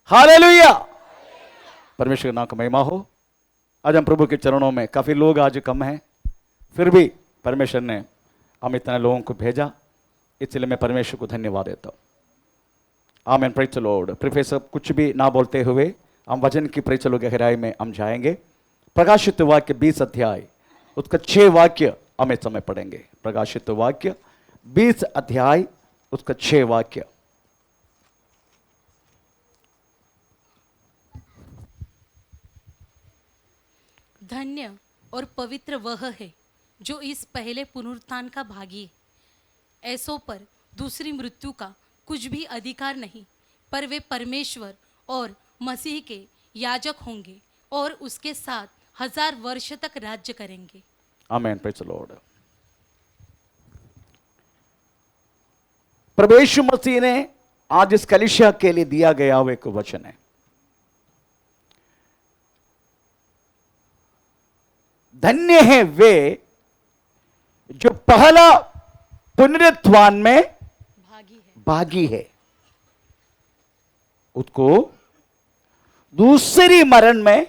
Hallelujah. परमेश्वर के नाम का महिमा हो। आज हम प्रभु के चरणों में, काफी लोग आज कम हैं, फिर भी परमेश्वर ने हम इतने लोगों को भेजा, इसलिए मैं परमेश्वर को धन्यवाद देता हूँ। आमीन, प्रेज़ द लॉर्ड। प्रोफेसर कुछ भी ना बोलते हुए हम वचन की प्रेज़ द लॉर्ड गहराई में हम जाएंगे। प्रकाशित वाक्य 20 अध्याय उसका 6 वाक्य हम इस समय पढ़ेंगे। प्रकाशित वाक्य 20 अध्याय उसका 6 वाक्य। धन्य और पवित्र वह है जो इस पहले पुनरुत्थान का भागी है। ऐसों पर दूसरी मृत्यु का कुछ भी अधिकार नहीं, पर वे परमेश्वर और मसीह के याजक होंगे और उसके साथ 1000 वर्ष तक राज्य करेंगे। आमीन, प्रेज़ द लॉर्ड। प्रभु यीशु मसीह ने आज इस कलीसिया के लिए दिया गया हुआ एक वचन है। धन्य है वे जो पहला पुनरुत्थान में भागी है, उसको दूसरी मरण में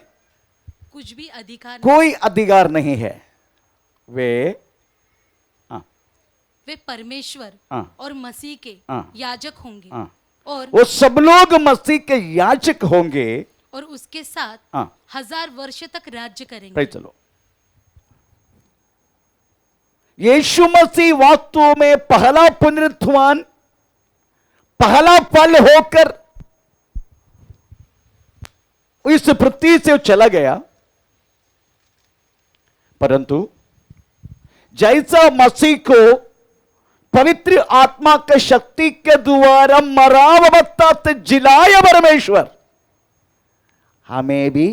कुछ भी अधिकार कोई अधिकार नहीं है। वे परमेश्वर और मसीह के याजक होंगे और वो सब लोग मसीह के याजक होंगे और उसके साथ 1000 वर्ष तक राज्य करेंगे। Praise the Lord. Yeshu Masih वास्तव में पहला पुनरुत्थान, पहला फल होकर इस पृथ्वी से चला गया, परंतु जैसा मसीह को पवित्र आत्मा के शक्ति के द्वारा मरावत्ता से जिलाया परमेश्वर, हमें भी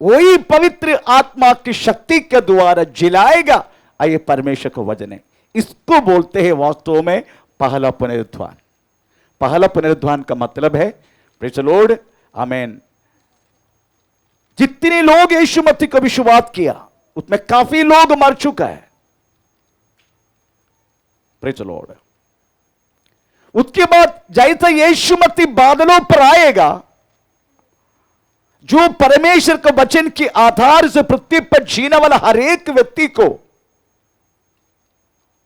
वही पवित्र आत्मा की शक्ति के द्वारा जिलाएगा। आइए, परमेश्वर को वचन है, इसको बोलते हैं वास्तव में पहला पुनरुत्थान। पहला पुनरुत्थान का मतलब है, प्रेज़ द लॉर्ड, आमीन, जितने लोग यीशु मसीह को विश्वास किया उसमें काफी लोग मर चुका है। Praise the Lord. उसके बाद जैसे यीशु मसीह बादलों पर आएगा, जो परमेश्वर के वचन के आधार से पृथ्वी पर जीने वाला हर एक व्यक्ति को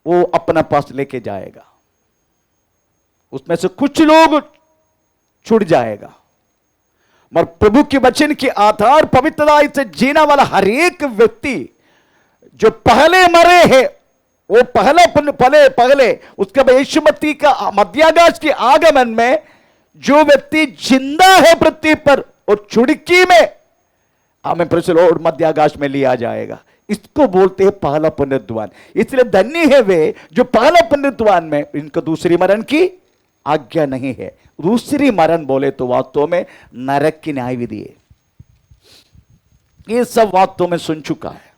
वो अपना पास लेके जाएगा। उसमें से कुछ लोग छूट जाएगा, मगर प्रभु के वचन के आधार पवित्रता से जीने वाला हर एक व्यक्ति जो पहले मरे हैं, वो पहले उसके बाद यीशु मसीह का मध्याकाश के आगमन में जो व्यक्ति जिंदा है पृथ्वी पर, वो चुड़की में हमें प्रेज़ द लॉर्ड मध्याकाश में लिया जाएगा। इसको बोलते हैं पहला पुनरुत्थान। इसलिए धन्य है वे जो पहला पुनरुत्थान में इनको दूसरी मरण की आज्ञा नहीं है। दूसरी मरण बोले तो वास्तव में नरक की न्याय विधि है। ये सब वास्तव में सुन चुका है,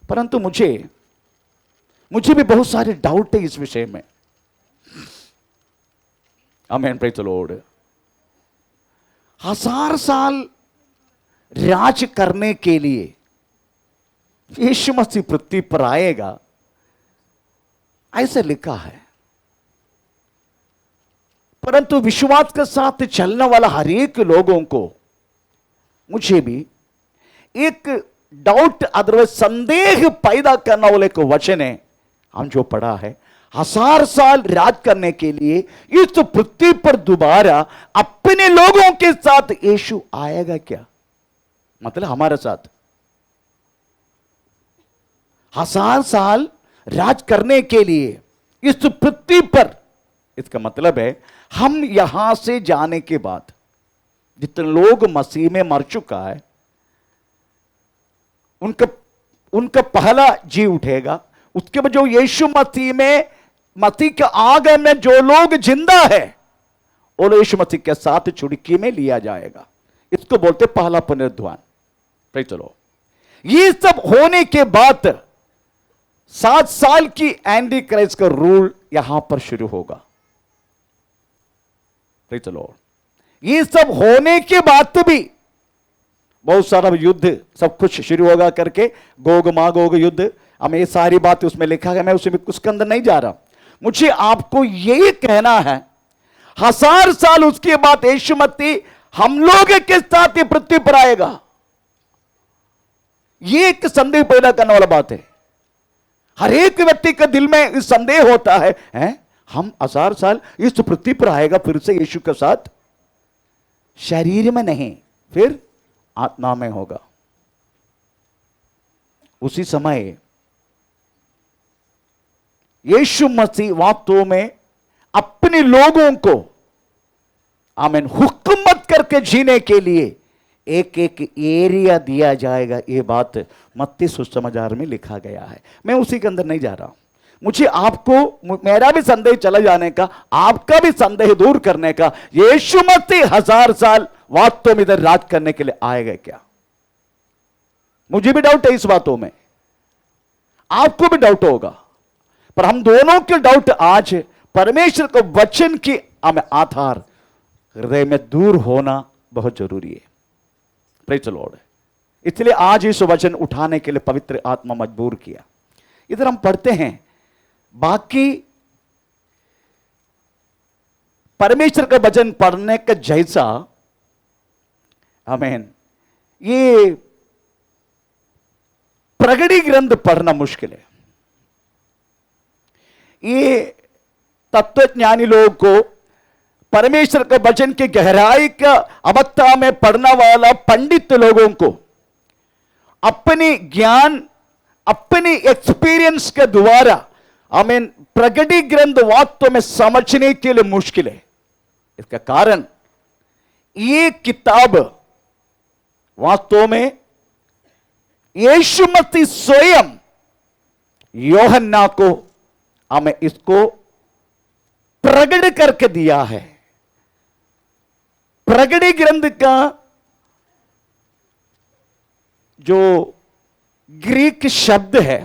परंतु मुझे भी बहुत सारे डाउट है इस विषय में। आमीन, प्रेज़ द लॉर्ड। 1000 साल राज करने के लिए यीशु मसीह पृथ्वी पर आएगा, ऐसा लिखा है, परंतु विश्वास के साथ चलने वाला हर एक लोगों को, मुझे भी एक डाउट, अदरवाइज संदेह पैदा करने वाले को वचन है हम जो पढ़ा है। 1000 साल राज करने के लिए इस पृथ्वी पर दोबारा अपने लोगों के साथ यीशु आएगा क्या? मतलब हमारे साथ 1000 साल राज करने के लिए इस पृथ्वी पर, इसका मतलब है हम यहां से जाने के बाद जितने लोग मसीह में मर चुका है, उनका पहला जी उठेगा। उसके बाद जो यीशु मसीह के आगमन में जो लोग जिंदा है, वो यीशु मसीह के साथ चुड़की में लिया जाएगा। इसको बोलते पहला पुनरुत्थान। चलो, ये सब होने के बाद 7 साल की एंटी क्राइस्ट का रूल यहां पर शुरू होगा। चलो, ये सब होने के बाद भी बहुत सारा युद्ध सब कुछ शुरू होगा करके, गोग मागोग युद्ध, हमें ये सारी बातें उसमें लिखा है, मैं उसमें उसके अंदर नहीं जा रहा। मुझे आपको यही कहना है, 1000 साल उसके बाद यीशु मसीह हम लोग के साथ ये पृथ्वी पर आएगा। ये एक संदेह पैदा करने वाला बात है। हर एक व्यक्ति के दिल में इस संदेह होता है, हम 1000 साल इस पृथ्वी पर आएगा फिर से यीशु के साथ, शरीर में नहीं फिर आत्मा में होगा। उसी समय यीशु मसीह वास्तव में अपने लोगों को आमीन हुकूमत करके जीने के लिए एक एक एरिया दिया जाएगा। ये बात मत्ती सुसमाचार में लिखा गया है। मैं उसी के अंदर नहीं जा रहा हूं। मुझे आपको, मेरा भी संदेह चला जाने का, आपका भी संदेह दूर करने का, यीशु मसीह 1000 साल वास्तव में इधर राज करने के लिए आएगा क्या? मुझे भी डाउट है इस बातों में, आपको भी डाउट होगा, पर हम दोनों के डाउट आज परमेश्वर को वचन की हमें आधार हृदय में दूर होना बहुत जरूरी है। Praise the Lord. इसलिए आज इस वचन उठाने के लिए पवित्र आत्मा मजबूर किया। इधर हम पढ़ते हैं, बाकी परमेश्वर का वचन पढ़ने का जैसा, आमीन, ये प्रगटी ग्रंथ पढ़ना मुश्किल है। ये तत्वज्ञानी लोग को परमेश्वर के वचन की गहराई का अवस्था में पढ़ने वाला पंडित लोगों को अपनी ज्ञान, अपनी एक्सपीरियंस के द्वारा आमीन प्रगटी ग्रंथ वास्तव में समझने के लिए मुश्किल है। इसका कारण ये किताब वास्तव में यीशु मसीह स्वयं यूहन्ना को हमें इसको प्रकट करके दिया है। प्रगटी ग्रंथ का जो ग्रीक शब्द है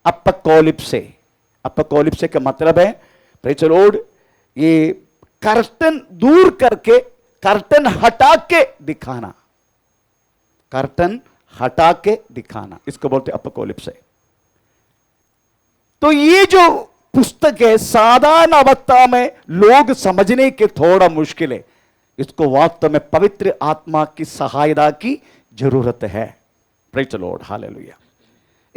अपोकैलिप्से, अपोकैलिप्से का मतलब है, प्रेज़ द लॉर्ड, ये कर्टन दूर करके, कर्टन हटा के दिखाना, कर्टन हटा के दिखाना, इसको बोलते अपोकैलिप्से। तो ये जो पुस्तक है साधारण अवस्था में लोग समझने के थोड़ा मुश्किल है। इसको वास्तव में पवित्र आत्मा की सहायता की जरूरत है। Praise the Lord, hallelujah.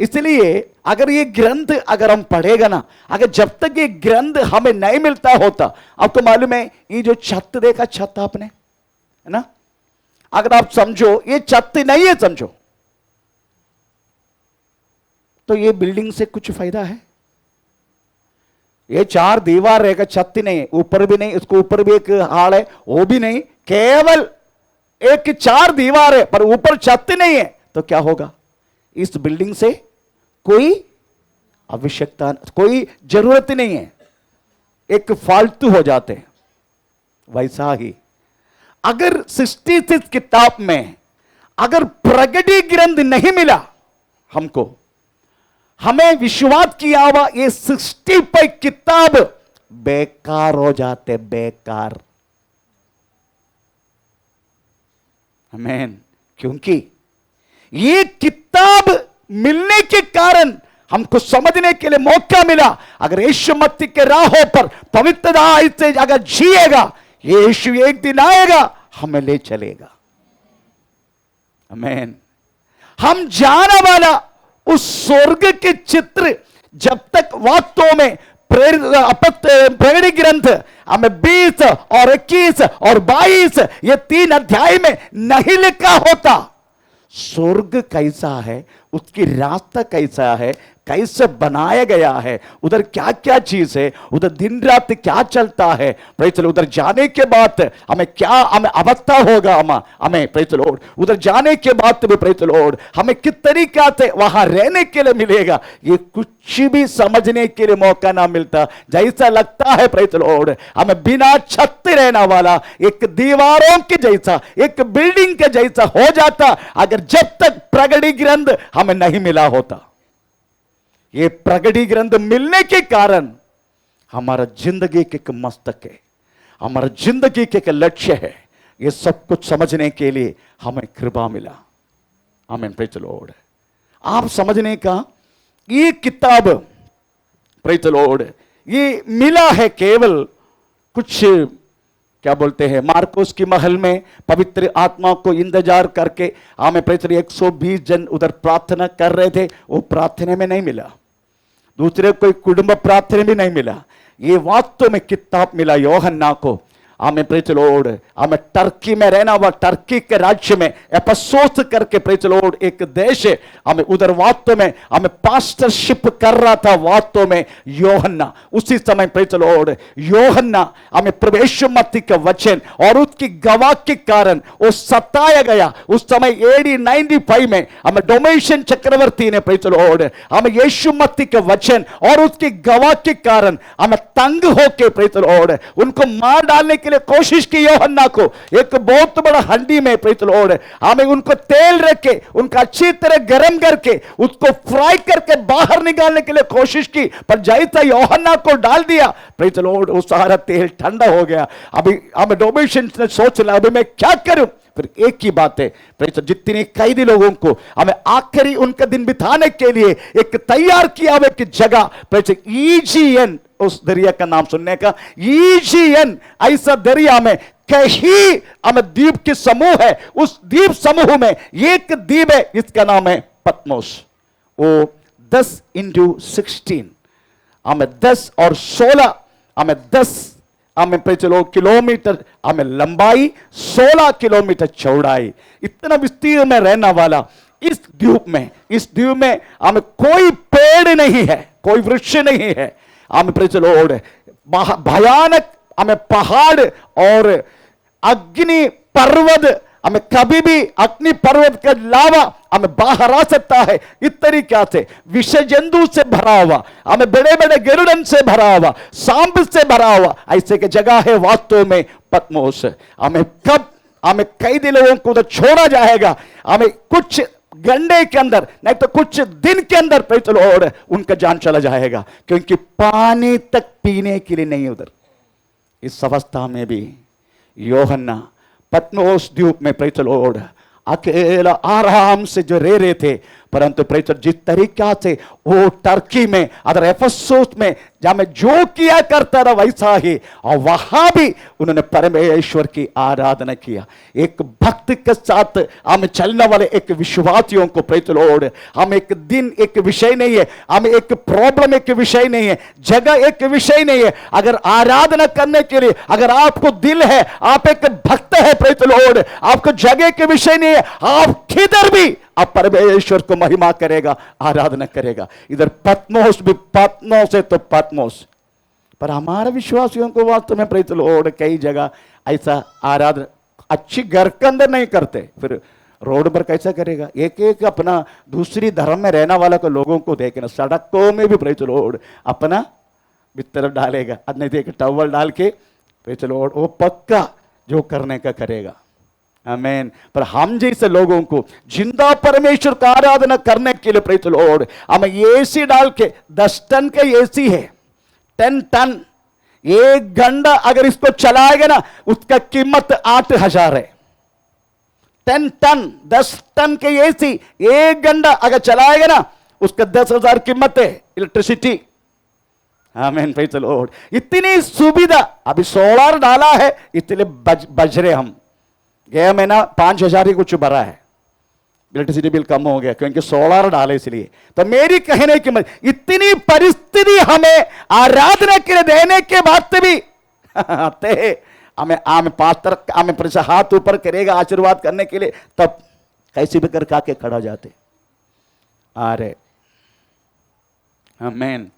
इसलिए अगर ये ग्रंथ अगर हम पढ़ेगा ना, अगर जब तक ये ग्रंथ हमें नहीं मिलता होता, आपको मालूम है ये जो छत देखा, छत आपने, है ना, अगर आप समझो ये छत नहीं है, समझो तो ये बिल्डिंग से कुछ फायदा है? ये 4 दीवार रहेगा, छत नहीं है, ऊपर भी नहीं, इसको ऊपर भी एक हाल है, वो भी नहीं, केवल एक 4 दीवार है पर ऊपर छत नहीं है, तो क्या होगा? इस बिल्डिंग से कोई आवश्यकता, कोई जरूरत नहीं है, एक फालतू हो जाते हैं। वैसा ही अगर 66 किताब में अगर प्रगटी ग्रंथ नहीं मिला हमको, हमें विश्वास किया हुआ ये 65 किताब बेकार हो जाते, बेकार। आमीन। क्योंकि ये किताब मिलने के कारण हमको समझने के लिए मौका मिला। अगर यीशु मसीह के राहों पर पवित्रता से अगर जिएगा, यीशु एक दिन आएगा, हमें ले चलेगा। आमीन। हम जाने वाला उस स्वर्ग के चित्र जब तक वास्तव में प्रगटी ग्रंथ हमें 20 और 21 और 22 ये 3 अध्याय में नहीं लिखा होता, स्वर्ग कैसा है, उसकी रास्ता कैसा है, कैसे बनाया गया है, उधर क्या क्या चीज है, उधर दिन रात क्या चलता है, प्रेज़ द लॉर्ड, उधर जाने के बाद हमें क्या हमें अवस्था होगा, हमें प्रेज़ द लॉर्ड उधर जाने के बाद भी प्रेज़ द लॉर्ड हमें किस तरीका से वहां रहने के लिए मिलेगा, ये कुछ भी समझने के लिए मौका ना मिलता। जैसा लगता है प्रेज़ द लॉर्ड हमें बिना छत रहने वाला, एक दीवारों के जैसा, एक बिल्डिंग के जैसा हो जाता, अगर जब तक प्रगटी ग्रंथ हमें नहीं मिला होता। ये प्रगटी ग्रंथ मिलने के कारण हमारा जिंदगी के एक मस्तक है, हमारा जिंदगी के एक लक्ष्य है, ये सब कुछ समझने के लिए हमें कृपा मिला। आमीन। Praise the lord. आप समझने का ये किताब प्रेज़ द लॉर्ड ये मिला है केवल कुछ क्या बोलते हैं मार्कोस की महल में पवित्र आत्मा को इंतजार करके हमें प्रेरित 120 जन उधर प्रार्थना कर रहे थे, वो प्रार्थना में नहीं मिला, दूसरे कोई कुटुंब प्रार्थना भी नहीं मिला, ये वास्तव में किताब मिला यूहन्ना को। हमें प्रेज लॉर्ड, हमें टर्की में रहना हुआ, टर्की के राज्य में एफेसोस करके प्रेज लॉर्ड एक देश है, हमें उधर वास्तव में हमें पास्टरशिप कर रहा था वास्तव में यूहन्ना। उसी समय प्रेज लॉर्ड यूहन्ना हमें प्रवेश मत्ती का वचन और उसकी गवाह के कारण वो सताया गया। उस समय AD 95 में हमें डोमेशियन चक्रवर्ती ने प्रेज लॉर्ड हमें यीशु मत्ती के वचन और उसकी गवाह के कारण हमें तंग होके प्रेज लॉर्ड उनको मार डालने के लिए कोशिश की। यूहन्ना को एक बहुत बड़ा हंडी में प्रेज लॉर्ड हमें उनको तेल रख के उनका अच्छी तरह गर्म करके उसको फ्राई करके बाहर निकालने के लिए कोशिश की, पर जैसा यूहन्ना को डाल दिया प्रेज लॉर्ड वो सारा तेल ठंडा हो गया। अभी हमें डोमेशियन ने सोच लिया अभी मैं क्या करूं। फिर एक ही बात है प्रेज, जितने कैदी लोगों को हमें आखिरी उनका दिन बिताने के लिए एक तैयार किया हुआ एक जगह प्रेज EGN, उस दरिया का नाम सुनने का, EGN ऐसा दरिया में कहीं हमें द्वीप के समूह है, उस द्वीप समूह में एक द्वीप है इसका नाम है पत्मोस। वो 10x16 हमें 10 और 16 हमें 10 हमें पे चलो किलोमीटर हमें लंबाई, 16 किलोमीटर चौड़ाई, इतना विस्तीर्ण में रहने वाला इस द्वीप में हमें कोई पेड़ नहीं है, कोई वृक्ष नहीं है। हमें प्रेज लॉर्ड भयानक हमें पहाड़ और अग्नि पर्वत, हमें कभी भी अग्नि पर्वत का लावा हमें बाहर आ सकता है। इस तरीके से विषय जंतु से भरा हुआ, हमें बड़े बड़े गिरडन से भरा हुआ, सांप से भरा हुआ ऐसे की जगह है वास्तव में पत्मोस। हमें कब हमें कैदी लोगों को उधर छोड़ा जाएगा, हमें कुछ घंटे के अंदर नहीं तो कुछ दिन के अंदर प्रेज लॉर्ड उनका जान चला जाएगा, क्योंकि पानी तक पीने के लिए नहीं उधर। इस अवस्था में भी यूहन्ना पत्मोस द्वीप में प्रेज लॉर्ड अकेला आराम से जो रह रहे थे, परंतु प्रेज जिस तरीका से वो टर्की में अदर एफेसोस में जहां में जो किया करता था वैसा ही, और वहां भी उन्होंने परमेश्वर की आराधना किया। एक भक्त के साथ हमें चलने वाले एक विश्वासियों को प्रेज लॉर्ड हम एक दिन एक विषय नहीं है, हमें एक प्रॉब्लम एक विषय नहीं है, जगह एक विषय नहीं है। अगर आराधना करने के लिए अगर आपको दिल है, आप एक भक्त है प्रेज लॉर्ड, आपको जगह के विषय नहीं है, आप किधर भी आप परमेश्वर को महिमा करेगा, आराधना करेगा। इधर पत्मोस भी पत्मोस है तो पत्मोस, पर हमारे विश्वासियों को वास्तव में प्रेज लॉर्ड कई जगह ऐसा आराधना अच्छी घर के अंदर नहीं करते, फिर रोड पर कैसा करेगा। एक एक अपना दूसरी धर्म में रहने वाला को लोगों को देखना, सड़कों में भी प्रेज लॉर्ड अपना बिस्तर डालेगा, नहीं एक टॉवल डाल के प्रेज लॉर्ड वो पक्का जो करने का करेगा। आमीन। पर हम जैसे लोगों को जिंदा परमेश्वर का आराधना करने के लिए प्रेज लॉर्ड हमें एसी डाल के 10 टन का एसी है, 10 टन, 1 घंटा अगर इसको चलाएगा ना उसका कीमत 8,000 है। 10 टन 10 टन के एसी 1 घंटा अगर चलाएगा ना उसका 10,000 कीमत है इलेक्ट्रिसिटी। आमीन प्रेज लॉर्ड। इतनी सुविधा, अभी सोलर डाला है इसलिए बज रहे हम, गया महीना 5,000 ही कुछ भरा है, इलेक्ट्रिसिटी बिल कम हो गया क्योंकि सोलर डाले इसलिए। तो मेरी कहने की मतलब इतनी परिस्थिति हमें आराधना के लिए देने के बाद भी आते हैं हमें पास्टर हमें हाथ ऊपर करेगा आशीर्वाद करने के लिए, तब कैसे भी कर के खड़ा जाते। अरे आमीन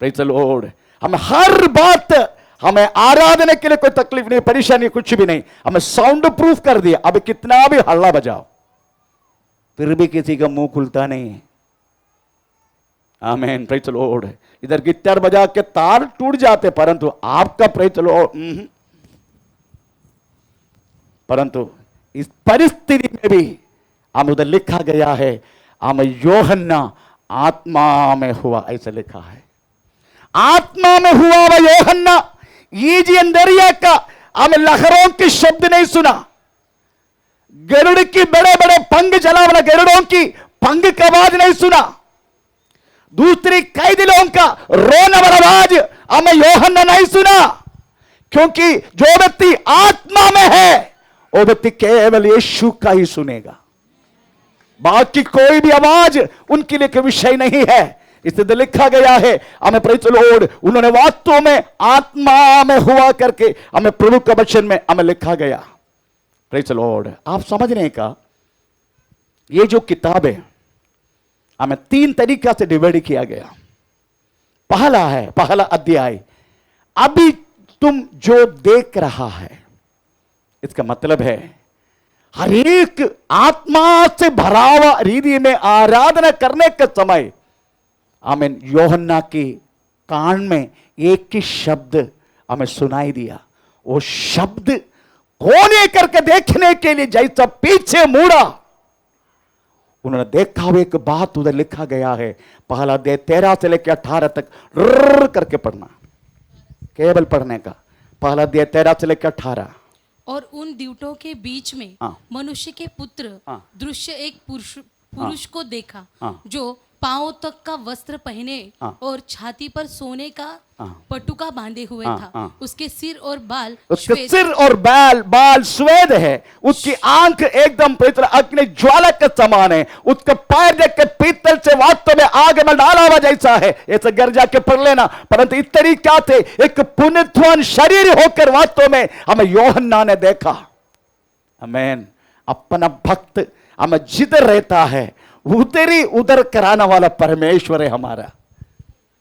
प्रेज द लॉर्ड। हमें हर बात हमें आराधना के लिए कोई तकलीफ नहीं, परेशानी कुछ भी नहीं, हमें साउंड प्रूफ कर दिया। अब कितना भी हल्ला बजाओ फिर भी किसी का मुंह खुलता नहीं है। आमीन प्रेज द लॉर्ड। इधर गिटार बजा के तार टूट जाते परंतु आपका प्रेज द लॉर्ड। परंतु इस परिस्थिति में भी हम उधर लिखा गया है हमें यूहन्ना आत्मा में हुआ, ऐसा लिखा है आत्मा में हुआ वह यूहन्ना ईजियन दरिया का हमें लहरों की शब्द नहीं सुना, गरुड़ की बड़े बड़े पंख चला वाला गरुड़ों की पंख की आवाज नहीं सुना, दूसरी कैदी लोगों का रोने वाला आवाज हमें यूहन्ना नहीं सुना, क्योंकि जो व्यक्ति आत्मा में है वो व्यक्ति केवल यीशु का ही सुनेगा, बाकी कोई भी आवाज उनके लिए कोई विषय नहीं है। इसलिए लिखा गया है, हमें प्रेज़ द लॉर्ड, उन्होंने वास्तव में आत्मा में हुआ करके हमें प्रभु के वचन में हमें लिखा गया। प्रेज़ द लॉर्ड, आप समझने का ये जो किताब है हमें 3 तरीका से डिवाइड किया गया। पहला अध्याय, अभी तुम जो देख रहा है, इसका मतलब है हर एक आत्मा से भरा हुआ रीति में आराधना करने के समय, आमीन, यूहन्ना के कान में एक ही शब्द हमें सुनाई दिया। वो शब्द कोने करके देखने के लिए जैसा पीछे मुड़ा, उन्होंने देखा हुआ एक बात उधर लिखा गया है। पहला अध्याय 13 से लेकर 18 तक रर करके पढ़ना, केवल पढ़ने का। पहला अध्याय 13 से लेकर 18। और उन द्वीटों के बीच में मनुष्य के पुत्र दृश्य एक पुरुष को देखा, जो पांव तक का वस्त्र पहने और छाती पर सोने का पटुका बांधे हुए था। उसके सिर और बाल श्वेत है, उसकी आंख एकदम पवित्र अग्नि ज्वाला के समान है, उसके पैर देख के पीतल से वास्तव में आग में डाला हुआ जैसा है। ऐसे घर जाके पढ़ लेना। परंतु इस तरीका से एक पुण्यवान शरीर होकर वास्तव में हमें यूहन्ना ने देखा। आमीन। अपना भक्त हमें जिधर रहता है उधर कराने वाला परमेश्वर है हमारा।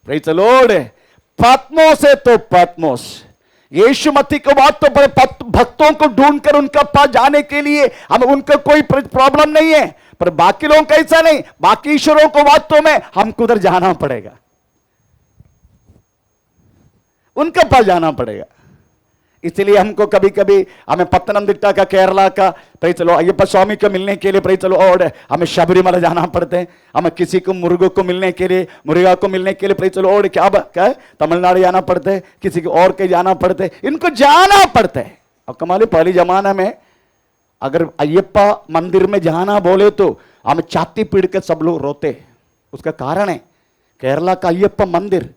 Praise the Lord. पत्मोस है तो पत्मोस, यीशु मसीह को बात तो बड़े भक्तों को ढूंढकर उनका पास जाने के लिए हमें उनका कोई प्रॉब्लम नहीं है, पर बाकी लोगों का ऐसा नहीं। बाकी ईश्वरों को वास्तव में हमको उधर जाना पड़ेगा, उनके पास जाना पड़ेगा। इसलिए हमको कभी कभी हमें पत्तनमथिट्टा का, केरला का, praise the Lord, Ayyappa Swami को मिलने के लिए प्रेज़ द लॉर्ड हमें शबरीमला जाना पड़ता है। हमें किसी को मुर्गों को मिलने के लिए, मुर्गा को मिलने के लिए प्रेज़ द लॉर्ड क्या तमिलनाडु जाना पड़ता है, किसी को और के जाना पड़ता है, इनको जाना पड़ता है। अब कमाल, पहले जमाना में अगर अय्यप्पा मंदिर में जाना बोले तो हमें छाती पीड़ के सब लोग रोते। उसका कारण है केरला का अय्यप्पा मंदिर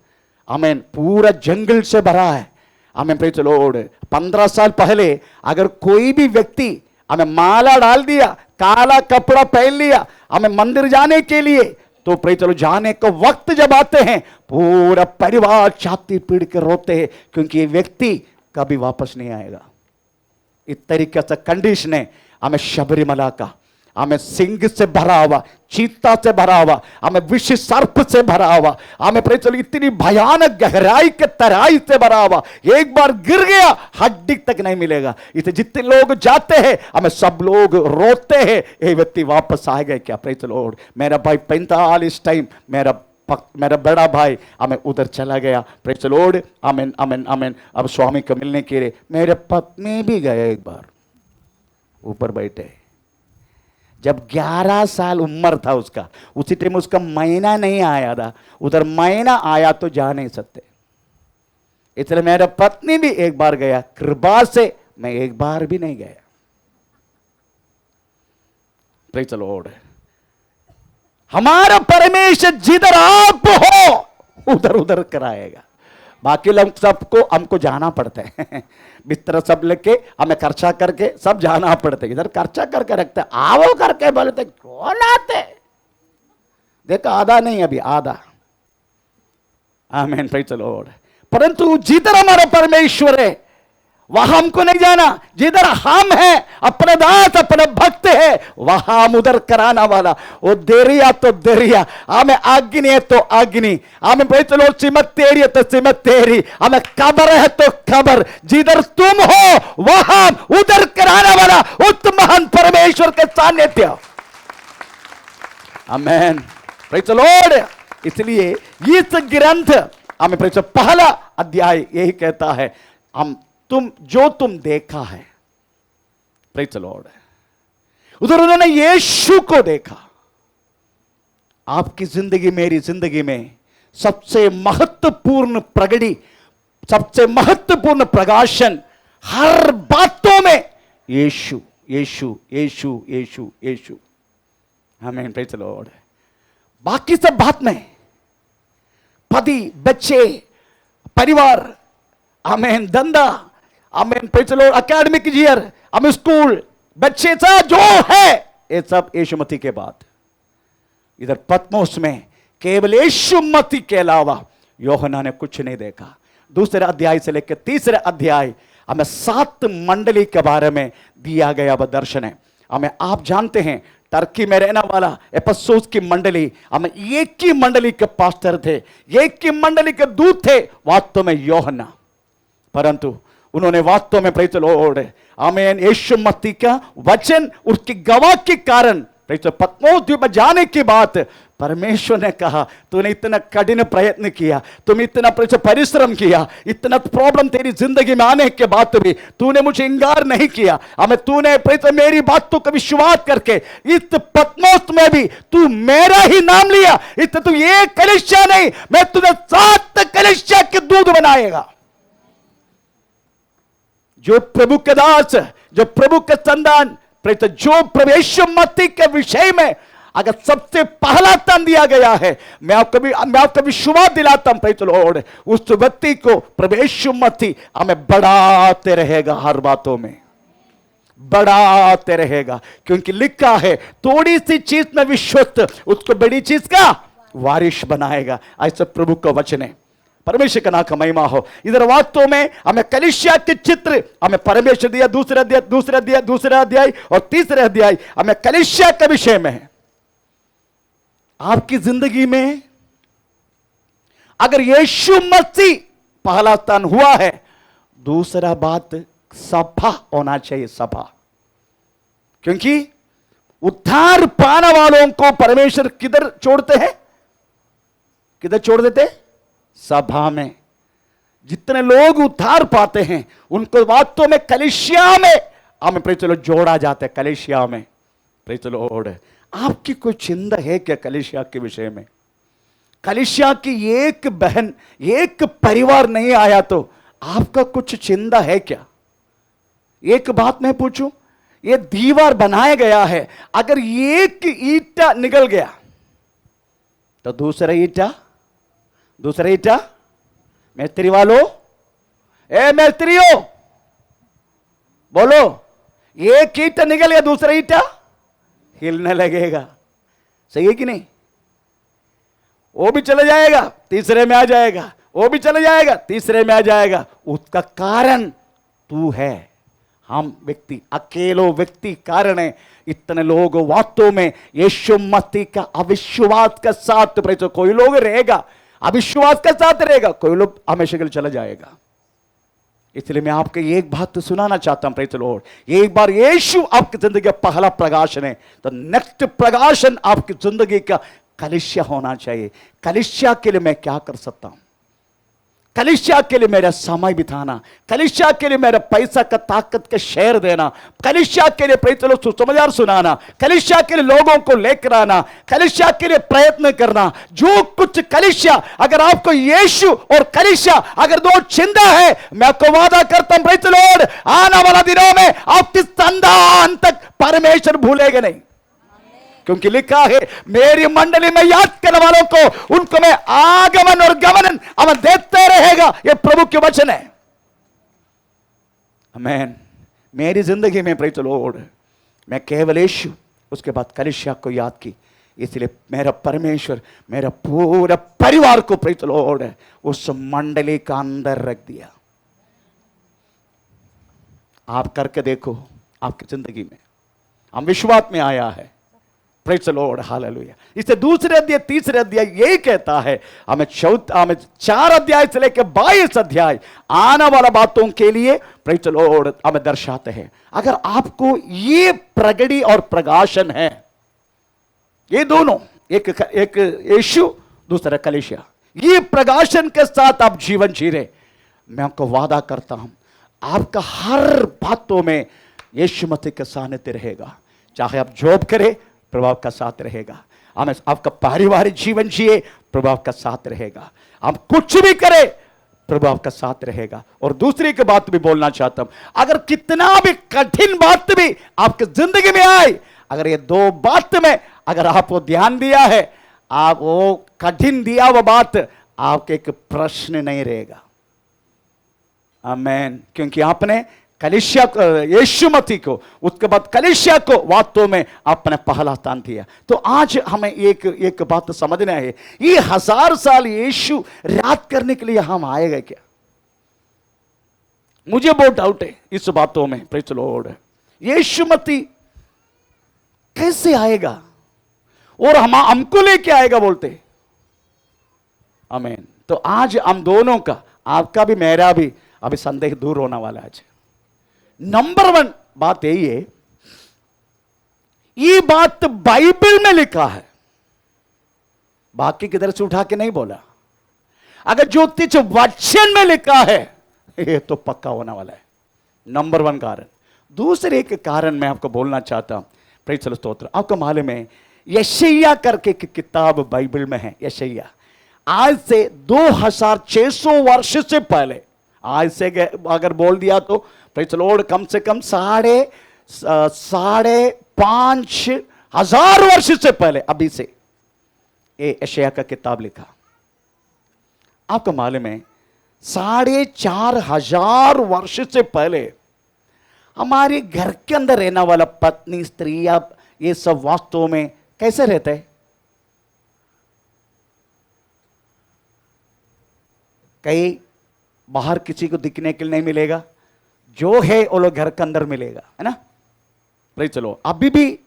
हमें पूरा जंगल से भरा है। हमें प्रेज़ द लॉर्ड 15 साल पहले अगर कोई भी व्यक्ति हमें माला डाल दिया, काला कपड़ा पहन लिया हमें मंदिर जाने के लिए, तो प्रेज़ द लॉर्ड जाने का वक्त जब आते हैं पूरा परिवार छाती पीड़ के रोते हैं, क्योंकि ये व्यक्ति कभी वापस नहीं आएगा। इस तरीके से कंडीशन है हमें शबरीमला का। हमें सिंह से भरा हुआ, चीता से भरा हुआ, हमें विष सर्प से भरा हुआ, हमें प्रेज़ द लॉर्ड इतनी भयानक गहराई के तराई से भरा हुआ, एक बार गिर गया हड्डी तक नहीं मिलेगा। इसे जितने लोग जाते हैं हमें सब लोग रोते हैं, ये व्यक्ति वापस आएगा क्या? Praise the Lord. मेरा भाई 45 टाइम मेरा बड़ा भाई हमें उधर चला गया। Praise the Lord. आमीन आमीन आमीन। अब स्वामी को मिलने के लिए मेरे पत्नी भी गए, एक बार ऊपर बैठे। जब 11 साल उम्र था उसका, उसी टाइम उसका महीना नहीं आया था, उधर महीना आया तो जा नहीं सकते। इसलिए मेरा पत्नी भी एक बार गया, कृपा से मैं एक बार भी नहीं गया। Praise the Lord. हमारा परमेश्वर जिधर आप हो उधर कराएगा। बाकी लोग सबको हमको जाना पड़ता है बिस्तर सब लेके हमें खर्चा करके सब जाना पड़ता है। इधर खर्चा करके रखते, आओ करके बोलते, कौन आते? देखो आधा नहीं, अभी आधा। आमीन। Praise the Lord. परंतु जिधर हमारा परमेश्वर है वहां हमको नहीं जाना। जिधर हम हैं, अपने दास अपने भक्त है, वहां हम उधर कराना वाला। वो देरिया तो देरिया, हमें अग्नि है तो अग्नि, हमें प्रेज़ द लॉर्ड सिमतेरी है तो सिमतेरी, हमें कब्र है तो कब्र। जिधर तुम हो वहां उधर कराना वाला उस महान परमेश्वर के सानिध्य। आमीन। Praise the Lord. इसलिए इस ग्रंथ हमें प्रेज़ द, पहला अध्याय यही कहता है, तुम देखा है। Praise the Lord. उधर उन्होंने यीशु को देखा। आपकी जिंदगी, मेरी जिंदगी में सबसे महत्वपूर्ण प्रगति, सबसे महत्वपूर्ण प्रकाशन हर बातों में यीशु यीशु यीशु यीशु यीशु। आमीन। Praise the Lord. बाकी सब बात में पति, बच्चे, परिवार, आमीन, धंधा, आमेन, praise the Lord, academic year, हम स्कूल, बच्चे सा जो है, ये सब यीशु मसीह के बाद। इधर पतमोस में केवल यीशु मसीह के अलावा यूहन्ना ने कुछ नहीं देखा। दूसरे अध्याय से लेकर तीसरे अध्याय हमें 7 मंडली के बारे में दिया गया वह दर्शन है। हमें, आप जानते हैं, टर्की में रहने वाला एफेसुस की मंडली, हमें एक ही मंडली के पास्टर थे, एक ही मंडली के दूत थे, वास्तव में यूहन्ना। परंतु उन्होंने वास्तव में, प्रेज़ द लॉर्ड, आमीन, यीशु मसीह का वचन उसकी गवाह के कारण, पतमोस द्वीप में जाने के बाद परमेश्वर ने कहा, तूने इतना कठिन प्रयत्न किया, तुम इतना परिश्रम किया, इतना प्रॉब्लम तेरी जिंदगी में आने के बाद भी तूने मुझे इंकार नहीं किया, हमें तूने मेरी बातों का विश्वास करके इस पतमोस में भी तू मेरा ही नाम लिया। इतना तू एक कलीसिया नहीं, मैं तुझे 7 कलीसिया के दूध बनाएगा। जो प्रभु के दास, जो प्रभु के संतान, जो प्रभु यीशु मसीह के विषय में अगर सबसे पहला स्थान दिया गया है, मैं आपको विश्वास दिलाता हूं, प्रेज़ द लॉर्ड, उस व्यक्ति को प्रभु यीशु मसीह हमें बढ़ाते रहेगा, हर बातों में बढ़ाते रहेगा। क्योंकि लिखा है, थोड़ी सी चीज में विश्वस्त, उसको बड़ी चीज का वारिश बनाएगा। ऐसा प्रभु का वचन है। परमेश्वर का नाम का महिमा हो। इधर वास्तव में हमें कलीसिया के चित्र हमें परमेश्वर दिया। दूसरा अध्याय और तीसरे अध्याय हमें कलीसिया के विषय में है। आपकी जिंदगी में अगर यीशु मसीह पहला स्थान हुआ है, दूसरा बात सभा होना चाहिए, सभा। क्योंकि उद्धार पाने वालों को परमेश्वर किधर छोड़ते हैं, किधर छोड़ देते? सभा में। जितने लोग उद्धार पाते हैं उनको वास्तव में कलीसिया में हमें, प्रेज़ द लॉर्ड, जोड़ा जाता है। कलीसिया में, प्रेज़ द लॉर्ड, आपकी कोई चिंता है क्या कलीसिया के विषय में? कलीसिया की एक बहन, एक परिवार नहीं आया तो आपका कुछ चिंता है क्या? एक बात मैं पूछूं, ये दीवार बनाया गया है, अगर एक ईंटा निकल गया तो दूसरा ईंटा मिस्त्री वालों, ए मिस्त्रियों बोलो, एक ईंटा निकल गया, दूसरा ईंटा हिलने लगेगा। सही है कि नहीं? वो भी चला जाएगा, तीसरे में आ जाएगा, वो भी चला जाएगा, तीसरे में आ जाएगा। उसका कारण तू है, हम व्यक्ति, अकेलो व्यक्ति कारण है। इतने लोग वास्तव में यीशु मसीह का अविश्वास के साथ, कोई लोग रहेगा अविश्वास के साथ रहेगा, कोई लोग हमेशा के लिए चला जाएगा। इसलिए मैं आपको एक बात तो सुनाना चाहता हूं, प्रेज़ द लॉर्ड, एक बार यीशु आपकी जिंदगी का पहला प्रकाशन है तो नेक्स्ट प्रकाशन आपकी जिंदगी का कलीसिया होना चाहिए। कलीसिया के लिए मैं क्या कर सकता हूं? कलीसिया के लिए मेरा समय बिताना, कलीसिया के लिए मेरा पैसा का ताकत का शेयर देना, कलीसिया के लिए, प्रेज़ द लॉर्ड, सुसमाचार सुनाना, कलीसिया के लिए लोगों को लेकर आना, कलीसिया के लिए प्रयत्न करना। जो कुछ कलीसिया, अगर आपको यीशु और कलीसिया अगर दो चिंता है, मैं आपको वादा करता हूं, प्रेज़ द लॉर्ड, आने वाला दिनों में आपकी संतान तक परमेश्वर भूलेगा नहीं। क्योंकि लिखा है, मेरी मंडली में याद करने वालों को उनको मैं आगमन और गमन अमन देते रहेगा। यह प्रभु के वचन है। आमीन। मेरी जिंदगी में, प्रेज़ द लॉर्ड, मैं केवल यीशु, उसके बाद कलीसिया को याद की। इसलिए मेरा परमेश्वर मेरा पूरा परिवार को, प्रेज़ द लॉर्ड, उस मंडली का अंदर रख दिया। आप करके देखो आपकी जिंदगी में, हम विश्वास में आया है। Praise the Lord, hallelujah. इससे दूसरे अध्याय तीसरे अध्याय यही कहता है, हमें 4 अध्याय से लेकर 22 अध्याय आने वाला बातों के लिए, प्रेज़ द लॉर्ड, हमें दर्शाते हैं। अगर आपको ये प्रगति और प्रकाशन है, ये दोनों, एक यीशु, दूसरा कलीसिया, ये प्रकाशन के साथ आप जीवन जी रहे, मैं आपको वादा करता हूं आपका हर बातों में यीशु मसीह का सानिध्य रहेगा। चाहे आप जॉब करें, प्रभाव का साथ रहेगा। हमें आपका पारिवारिक जीवन जिए, प्रभाव का साथ रहेगा। हम कुछ भी करें, प्रभाव का साथ रहेगा। और दूसरी की बात भी बोलना चाहता हूं, अगर कितना भी कठिन बात भी आपकी जिंदगी में आए, अगर ये 2 बात में अगर आपको ध्यान दिया है, आप वो कठिन दिया वो बात आपके एक प्रश्न नहीं रहेगा। आमेन। क्योंकि आपने कलीसिया यीशु मसीह को, उसके बाद कलीसिया को वास्तव में आपने पहला स्थान दिया। तो आज हमें एक बात समझना है, ये 1000 साल यीशु राज करने के लिए हम आएगा क्या? मुझे बहुत डाउट है इस बातों में। Praise the Lord. Yeshu Masih कैसे आएगा और हमको लेके आएगा बोलते? आमीन। तो आज हम दोनों का, आपका भी मेरा भी अभी संदेह दूर होने वाला है। आज नंबर 1 बात यही है, ये बात बाइबल में लिखा है, बाकी किधर से उठा के नहीं बोला। अगर ज्योतिष वचन में लिखा है, ये तो पक्का होने वाला है। नंबर 1 कारण। दूसरे एक कारण मैं आपको बोलना चाहता हूं। प्रेज़ द स्तोत्र। आपको मालूम है यशायाह करके एक किताब बाइबल में है, यशायाह। आज से 2600 वर्ष से पहले, आज से अगर बोल दिया तो प्रेज़ द लॉर्ड कम से कम 5,500 वर्ष से पहले अभी से ये यशायाह का किताब लिखा। आपको मालूम है 4,500 वर्ष से पहले हमारे घर के अंदर रहने वाला पत्नी, स्त्री, ये सब वास्तव में कैसे रहते हैं? कहीं बाहर किसी को दिखने के लिए नहीं मिलेगा, जो है वो लोग घर के अंदर मिलेगा, है ना? भाई चलो, अभी भी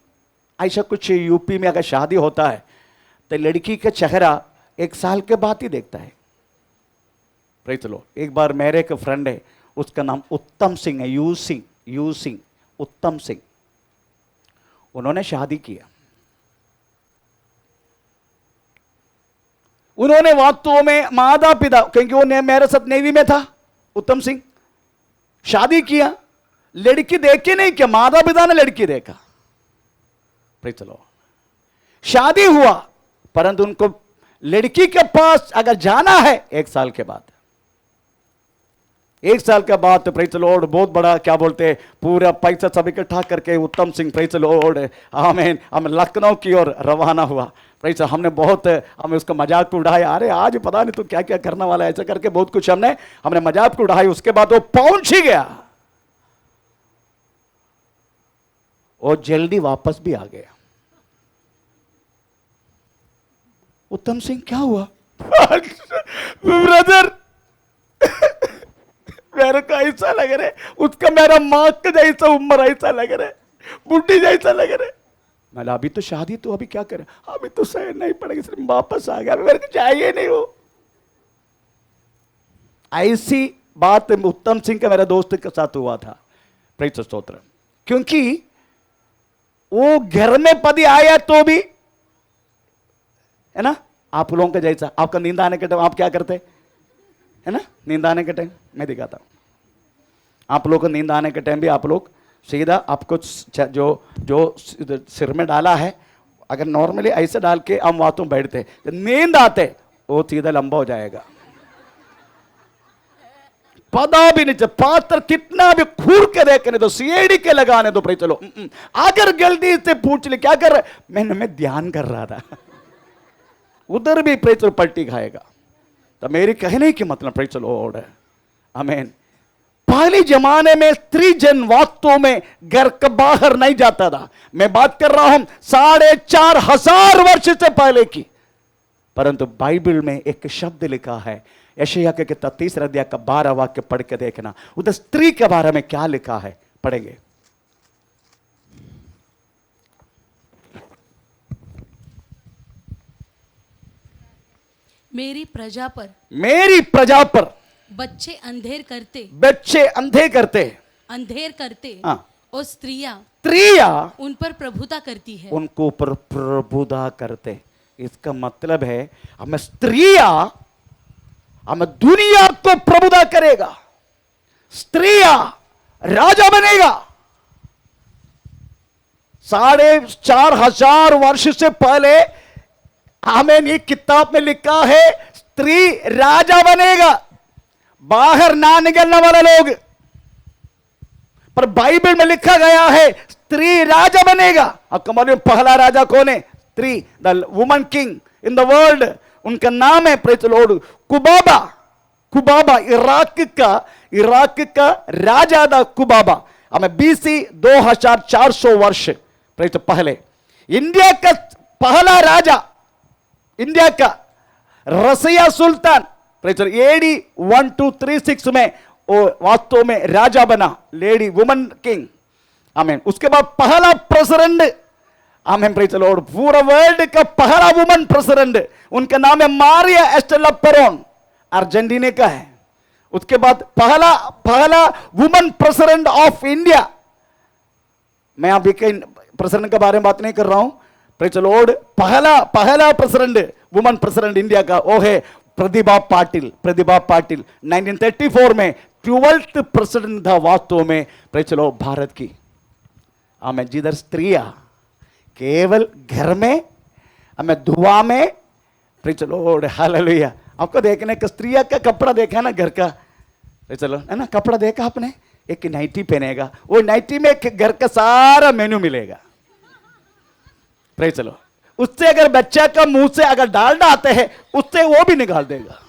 ऐसा कुछ यूपी में अगर शादी होता है तो लड़की का चेहरा 1 साल के बाद ही देखता है। भाई चलो, एक बार मेरे एक फ्रेंड है, उसका नाम उत्तम सिंह है, यू सिंह, उत्तम सिंह। उन्होंने शादी किया। उन्होंने वास्तव में माता पिता, क्योंकि वो मेरे साथ नेवी में था, उत्तम सिंह, शादी किया। लड़की देख के नहीं किया, माता पिता ने लड़की देखा। चलो, शादी हुआ, परंतु उनको लड़की के पास अगर जाना है 1 साल के बाद, 1 साल के बाद तो प्रेज़ द लॉर्ड बहुत बड़ा क्या बोलते हैं, पूरा पैसा सब इकट्ठा करके उत्तम सिंह प्रेज़ द लॉर्ड आमीन हम लखनऊ की ओर रवाना हुआ। प्रेज़ हमने बहुत हमें उसका मजाक को उड़ाया, अरे आज पता नहीं तो क्या क्या करने वाला है, ऐसा करके बहुत कुछ हमने मजाक को उड़ाया। उसके बाद वो पहुंच ही गया और जल्दी वापस भी आ गया। उत्तम सिंह क्या हुआ? ब्रदर मेरे को ऐसा लग रहा है, उसका मेरा माँ का जैसा उम्र ऐसा लग रहा है, बुढ़ी जैसा लग रहा है। मैं अभी तो शादी, तो अभी क्या करें, अभी तो सहन नहीं पड़ेगा, सिर्फ वापस आ गया, मेरे को चाहिए नहीं वो। ऐसी बात उत्तम सिंह का मेरे दोस्त के साथ हुआ था। प्रेज़ द स्तोत्र। क्योंकि वो घर में पति आया तो भी, है ना, आप लोगों का जैसा, आपका नींद आने के टाइम आप क्या करते है ना, नींद आने के टाइम मैं दिखाता हूं, आप लोगों को नींद आने के टाइम भी आप लोग सीधा आपको जो सिर में डाला है, अगर नॉर्मली ऐसे डाल के हम वातों बैठते, नींद आते वो सीधा लंबा हो जाएगा, पता भी नहीं, पात्र कितना भी खूर के देखने दो, सीढ़ी के लगाने दो। प्रेज़ चलो, अगर गलती से पूछ ले क्या कर रहा, मैं ध्यान कर रहा था, उधर भी प्रेज़ पलटी खाएगा। तो मेरी कहने की मतलब प्रेज़ चलो आमीन। पहले जमाने में स्त्री जन वास्तव में घर के बाहर नहीं जाता था। मैं बात कर रहा हूं 4,500 वर्ष से पहले की। परंतु बाइबल में एक शब्द लिखा है, यशायाह के किताब 30 अध्याय का 12 वाक्य पढ़ के देखना, उधर स्त्री के बारे में क्या लिखा है, पढ़ेंगे। मेरी प्रजा पर बच्चे अंधेर करते हाँ। और स्त्रियां उन पर प्रभुता करती है, उनको ऊपर प्रभुता करते। इसका मतलब है हमें स्त्रियां, हमें दुनिया को प्रभुता करेगा, स्त्रियां राजा बनेगा। 4,500 वर्ष से पहले हमें ये किताब में लिखा है, स्त्री राजा बनेगा, बाहर ना निकलने वाला लोग। पर बाइबल में लिखा गया है स्त्री राजा बनेगा। अब कमाल, पहला राजा कौन है? स्त्री, the woman king in the world. उनका नाम है प्रेज़ द लॉर्ड कुबाबा। इराक का इराक का राजा था कुबाबा। हमें BC 2400 वर्ष पहले इंडिया का पहला राजा, इंडिया का रसिया सुल्तान AD 1236 में वो वास्तव में राजा बना, लेडी वुमन किंग। आमीन। उसके बाद पहला प्रेसिडेंट, आमीन, प्रेज द लॉर्ड, पूरा वर्ल्ड का पहला वुमन प्रेसिडेंट, उनका नाम है मारिया एस्टेला पेरोन, अर्जेंटीना का है। उसके बाद पहला वुमन प्रेसिडेंट ऑफ इंडिया, मैं अभी कई प्रेसिडेंट के बारे में बात नहीं कर रहा हूं, प्रेज द लॉर्ड, पहला प्रेसिडेंट वुमन प्रेसिडेंट इंडिया का वो है प्रतिभा पाटिल। 1934 में 12th प्रेसिडेंट था वास्तव में, प्रेज द लॉर्ड, भारत की। आमीन। जिधर स्त्रियां केवल घर में, हमें धुआ में, प्रेज द लॉर्ड, हालेलुया। आपको देखने का स्त्रियां का कपड़ा देखा ना, घर का, चलो है ना, कपड़ा देखा आपने, एक नाइटी पहनेगा, वो नाइटी में घर का सारा मेन्यू मिलेगा। Praise the Lord. उससे अगर बच्चा का मुंह से अगर डालडा आते हैं, उससे वो भी निकाल देगा।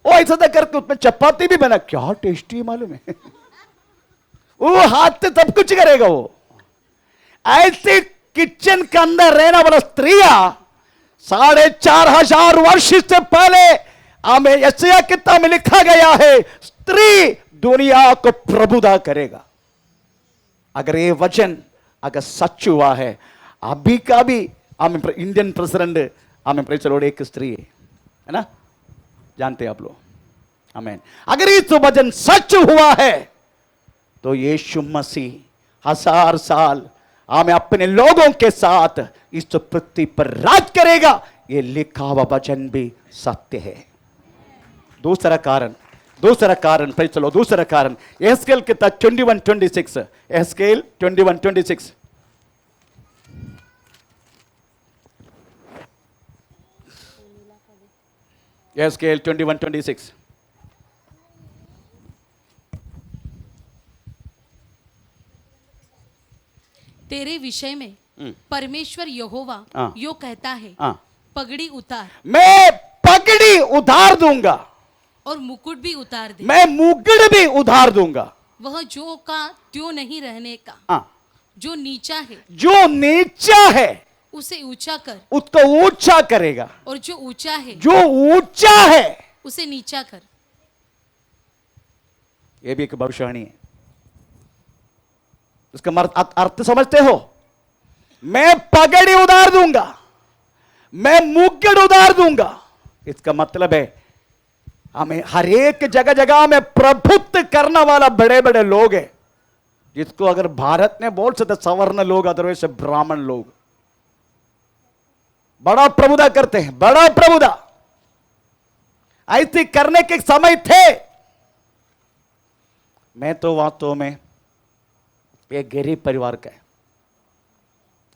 वो ऐसा करके उसमें चपाती भी बना, क्या टेस्टी मालूम है। वो हाथ से सब कुछ करेगा। वो ऐसे किचन के अंदर रहने वाला स्त्रियां 4500 वर्ष से पहले हमें यशायाह किताब में लिखा गया है, स्त्री दुनिया को प्रबुद्ध करेगा। अगर ये वचन अगर सच हुआ है, अभी का भी हमें इंडियन प्रेसिडेंट, हमें प्रेज द लॉर्ड, एक स्त्री है ना, जानते हैं आप लोग। आमीन। अगर ये तो वचन सच हुआ है तो यीशु मसीह 1000 साल हमें अपने लोगों के साथ इस पृथ्वी पर राज करेगा, ये लिखा हुआ वचन भी सत्य है। दूसरा कारण, प्रेज द लॉर्ड, दूसरा कारण एहेस्केल किताब 21:26, एहेस्केल 21:26। एहेस्केल 21:26। तेरे विषय में परमेश्वर यहोवा यो कहता है, पगड़ी उतार, मैं पगड़ी उतार दूंगा और मुकुट भी उतार दे, मैं मुकुट भी उतार दूंगा। वह जो का त्यों नहीं रहने का, जो नीचा है उसे ऊंचा कर, उसको ऊंचा करेगा, और जो ऊंचा है उसे नीचा कर। यह भी एक भविष्यवाणी है। उसका अर्थ समझते हो? मैं पगड़ी उतार दूंगा, मैं मुकुट उतार दूंगा। इसका मतलब है हमें हर एक जगह जगह में प्रभुत्व करने वाला बड़े बड़े लोग हैं, जिसको अगर भारत में बोल सकते सवर्ण लोग, अदरवाइज ब्राह्मण लोग बड़ा प्रभुता करते हैं, बड़ा प्रभुता। ऐसे करने के समय थे। मैं तो वास्तव में एक गरीब परिवार का है,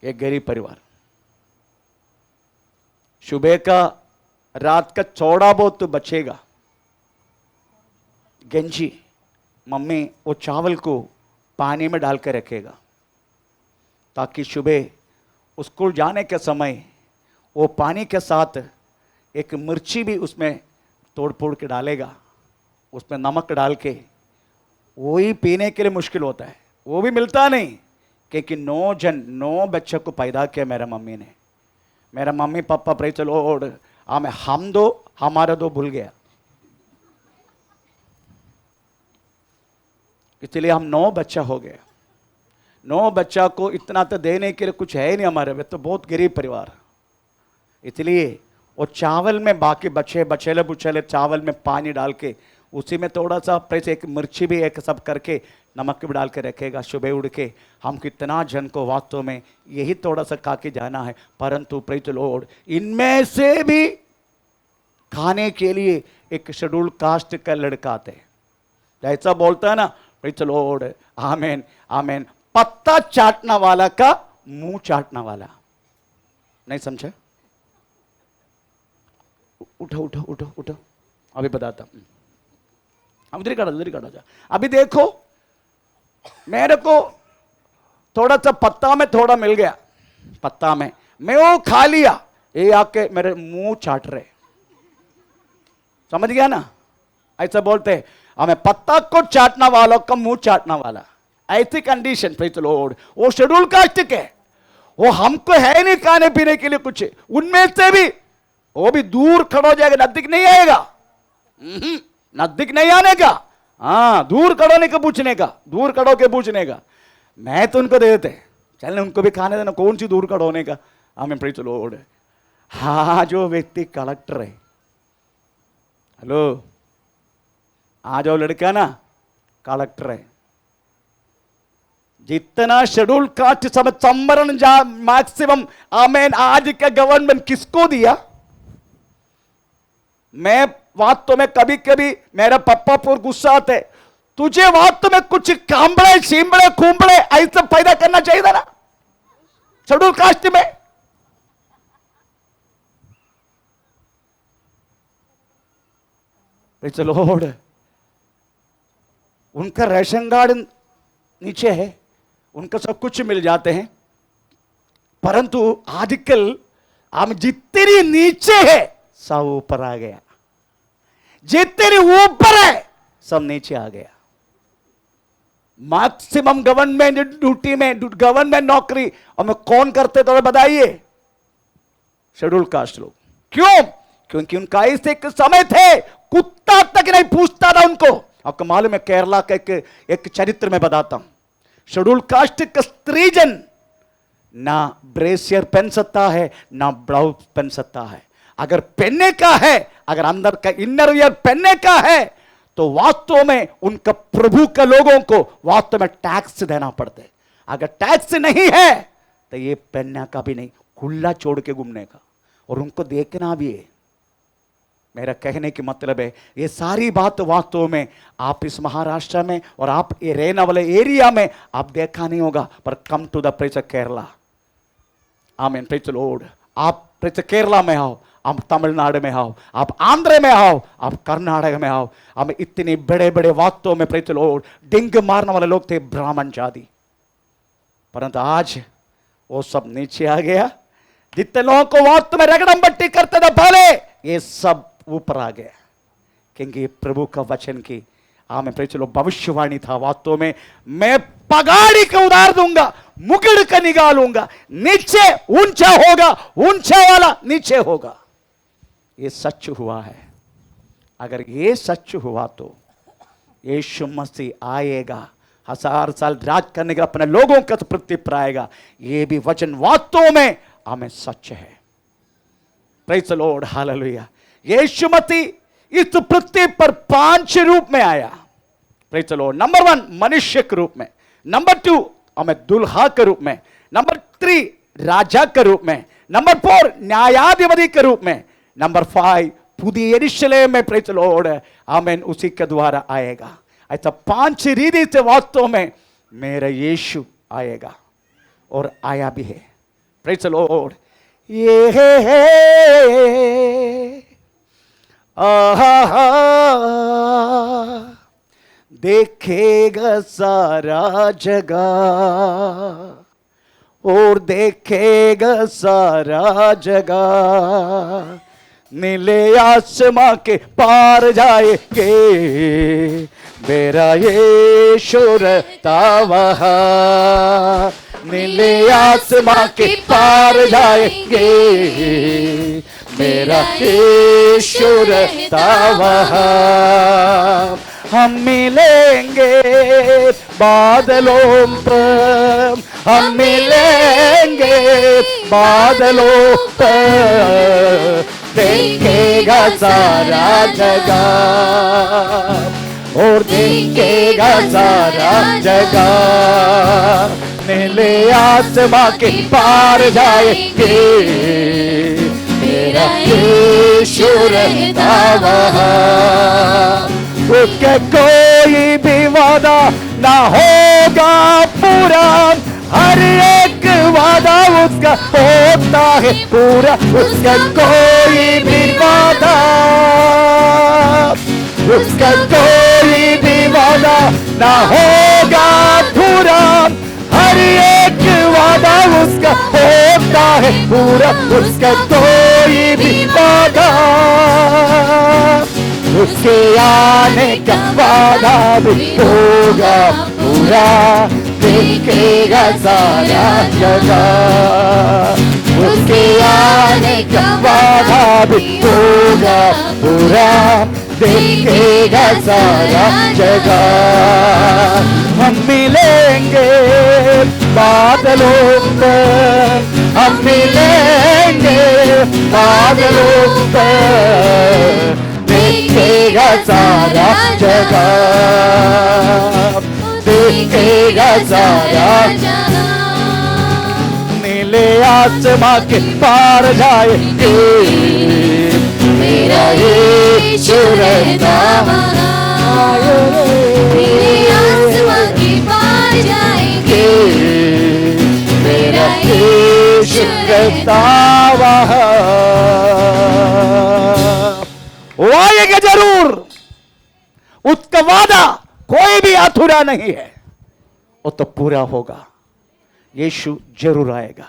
एक गरीब परिवार। सुबह का रात का थोड़ा बहुत तो बचेगा, गंजी मम्मी वो चावल को पानी में डाल कर रखेगा, ताकि सुबह स्कूल जाने के समय वो पानी के साथ एक मिर्ची भी उसमें तोड़ फोड़ के डालेगा, उसमें नमक डाल के। वही पीने के लिए मुश्किल होता है, वो भी मिलता नहीं, क्योंकि 9 बच्चों को पैदा किया मेरा मम्मी ने। मेरा mummy papa praise the Lord, हम दो हमारा दो भूल गया, इसलिए हम 9 बच्चा हो गया। 9 बच्चा को इतना तो देने के लिए कुछ है ही नहीं हमारे में, तो बहुत गरीब परिवार। इसलिए वो चावल में बाकी बचेले बुचेले चावल में पानी डाल के उसी में थोड़ा सा प्रेस एक मिर्ची भी एक सब करके नमक भी डाल के रखेगा। सुबह उड़ के हम कितना जन को वास्तव में यही थोड़ा सा खा के जाना है, परंतु प्रेज द लॉर्ड इनमें से भी खाने के लिए एक शेड्यूल कास्ट का लड़का आते हैं, ऐसा बोलता है ना, प्रेज द लॉर्ड, आमेन आमेन। पत्ता चाटना वाला का मुंह चाटना वाला, नहीं समझे? उठो उठो उठो उठो, अभी बताता हूं। हम इधर काटा जा। अभी देखो, मेरे को थोड़ा सा पत्ता में थोड़ा मिल गया, पत्ता में मैं वो खा लिया, ये आके मेरे मुंह चाट रहे, समझ गया ना? ऐसा बोलते हैं हमें पत्ता को चाटना वालों का मुंह चाटना वाला, ऐसी कंडीशन। Praise the Lord. वो शेड्यूल कास्ट के, वो हमको है नहीं खाने पीने के लिए कुछ, उनमें से भी वो भी दूर खड़ा हो जाएगा, नजदीक नहीं आएगा, नजदीक नहीं आने का। हाँ, दूर खड़ो नहीं का पूछने का, दूर खड़ो के पूछने का। मैं तो उनको दे देते, चल उनको भी खाने देना, कौन सी दूर खड़ो होने का। हमें प्रेज द लॉर्ड। हाँ, जो व्यक्ति कलेक्टर है, हेलो, आ जाओ लड़का ना, कलेक्टर है, जितना शेड्यूल कास्ट सब संवरण जा मैक्सिमम, आमेन, आज का गवर्नमेंट किसको दिया? मैं वास्तव में कभी कभी मेरा पप्पा पर गुस्सा आता है, तुझे वास्तव में कुछ कांबड़े शिंबड़े कुंबड़े ऐसा पैदा करना चाहिए था ना शेड्यूल कास्ट में। Praise the Lord. उनका रेशन कार्ड नीचे है, उनका सब कुछ मिल जाते हैं, परंतु आजकल हम जितनी नीचे है सब ऊपर आ गया, जितनी ऊपर है सब नीचे आ गया। मैक्सिमम गवर्नमेंट ड्यूटी में, गवर्नमेंट नौकरी हमें कौन करते तो बताइए? शेड्यूल कास्ट लोग। क्यों? क्योंकि उनका ऐसे एक समय थे कुत्ता तक नहीं पूछता था उनको। आपको मालूम है, केरला का एक चरित्र में बताता हूं। शेड्यूल कास्ट का स्त्रीजन ना ब्रेसियर पहन सकता है, ना ब्लाउज पहन सकता है। अगर पहनने का है, अगर अंदर का इनर वियर पहनने का है, तो वास्तव में उनका प्रभु के लोगों को वास्तव में टैक्स देना पड़ता है। अगर टैक्स नहीं है तो ये पहनने का भी नहीं, खुला छोड़ के घूमने का, और उनको देखना भी है। मेरा कहने की मतलब है, ये सारी बात वास्तव में आप इस महाराष्ट्र में और आप ये रहने वाले एरिया में आप देखा नहीं होगा, पर come to the praise of Kerala. आमीन, प्रेज द लॉर्ड। आप प्रेज केरला में आओ, आप तमिलनाडु में आओ, आप आंध्र में आओ, आप कर्नाटक में आओ, हमें इतने बड़े बड़े वास्तव में प्रेज द लॉर्ड डिंग मारने वाले लोग थे, ब्राह्मण जाति, परंतु आज वो सब नीचे आ गया। जितने लोगों को वास्तव में रगड़म बट्टी करते थे पहले, ये सब ऊपर आ गया, क्योंकि प्रभु का वचन की आमें प्रेज लो भविष्यवाणी था। वास्तव में मैं पगाड़ी को उतार दूंगा, मुकुट का निकालूंगा, नीचे ऊंचा होगा, ऊंचा वाला नीचे होगा। ये सच हुआ है। अगर ये सच हुआ तो यीशु मसीह आएगा, 1000 साल राज करने का अपने लोगों का प्रति आएगा। ये भी वचन वास्तव में हमें सच है। Praise the Lord, hallelujah. Yeshu Masih इस पृथ्वी पर 5 रूप में आया। Praise the Lord. नंबर 1 मनुष्य के रूप में, नंबर 2 हमें दुल्हा के रूप में, नंबर 3 राजा के रूप में, नंबर 4 न्यायाधिपति के रूप में, नंबर 5 पुदी यरूशलेम में, प्रेज द लॉर्ड, आमीन, उसी के द्वारा आएगा। ऐसा 5 रीति से वास्तव में मेरा यीशु आएगा और आया भी है। Praise the Lord. ये है देखेगा सारा जगह और देखेगा सारा जगह, नीले आसमां के पार जाएंगे, मेरा यीशु रहता वहाँ। नीले आसमां के पार जाएंगे, मेरा यीशु रहता वहाँ। हम मिलेंगे बादलों पर, हम मिलेंगे बादलों पर, देखेगा सारा जगह और देखेगा सारा जगह, नीले आसमां के पार जाएंगे, मेरा यीशु रहता वहाँ। उसका कोई भी वादा ना होगा पूरा, हर एक वादा उसका होता है पूरा। उसका कोई भी वादा, उसका कोई भी वादा ना होगा पूरा, हर एक वादा उसका होता है पूरा। उसका कोई भी वादा, उसके आने का वादा भी होगा पूरा, देखेगा सारा जगत। उसके आने का वादा भी होगा पूरा, देखेगा सारा जगत। हम मिलेंगे बादलों पर, हम मिलेंगे बादलों पर, देखेगा सारा जगत, देखेगा सारा नीले आसमां के पार जाएंगे, मेरा यीशु रहता वहाँ। नीले आसमां के पार जाएंगे, मेरा यीशु रहता वहाँ। वो आएगा जरूर, उसका वादा कोई भी अधूरा नहीं है, वो तो पूरा होगा। यीशु जरूर आएगा।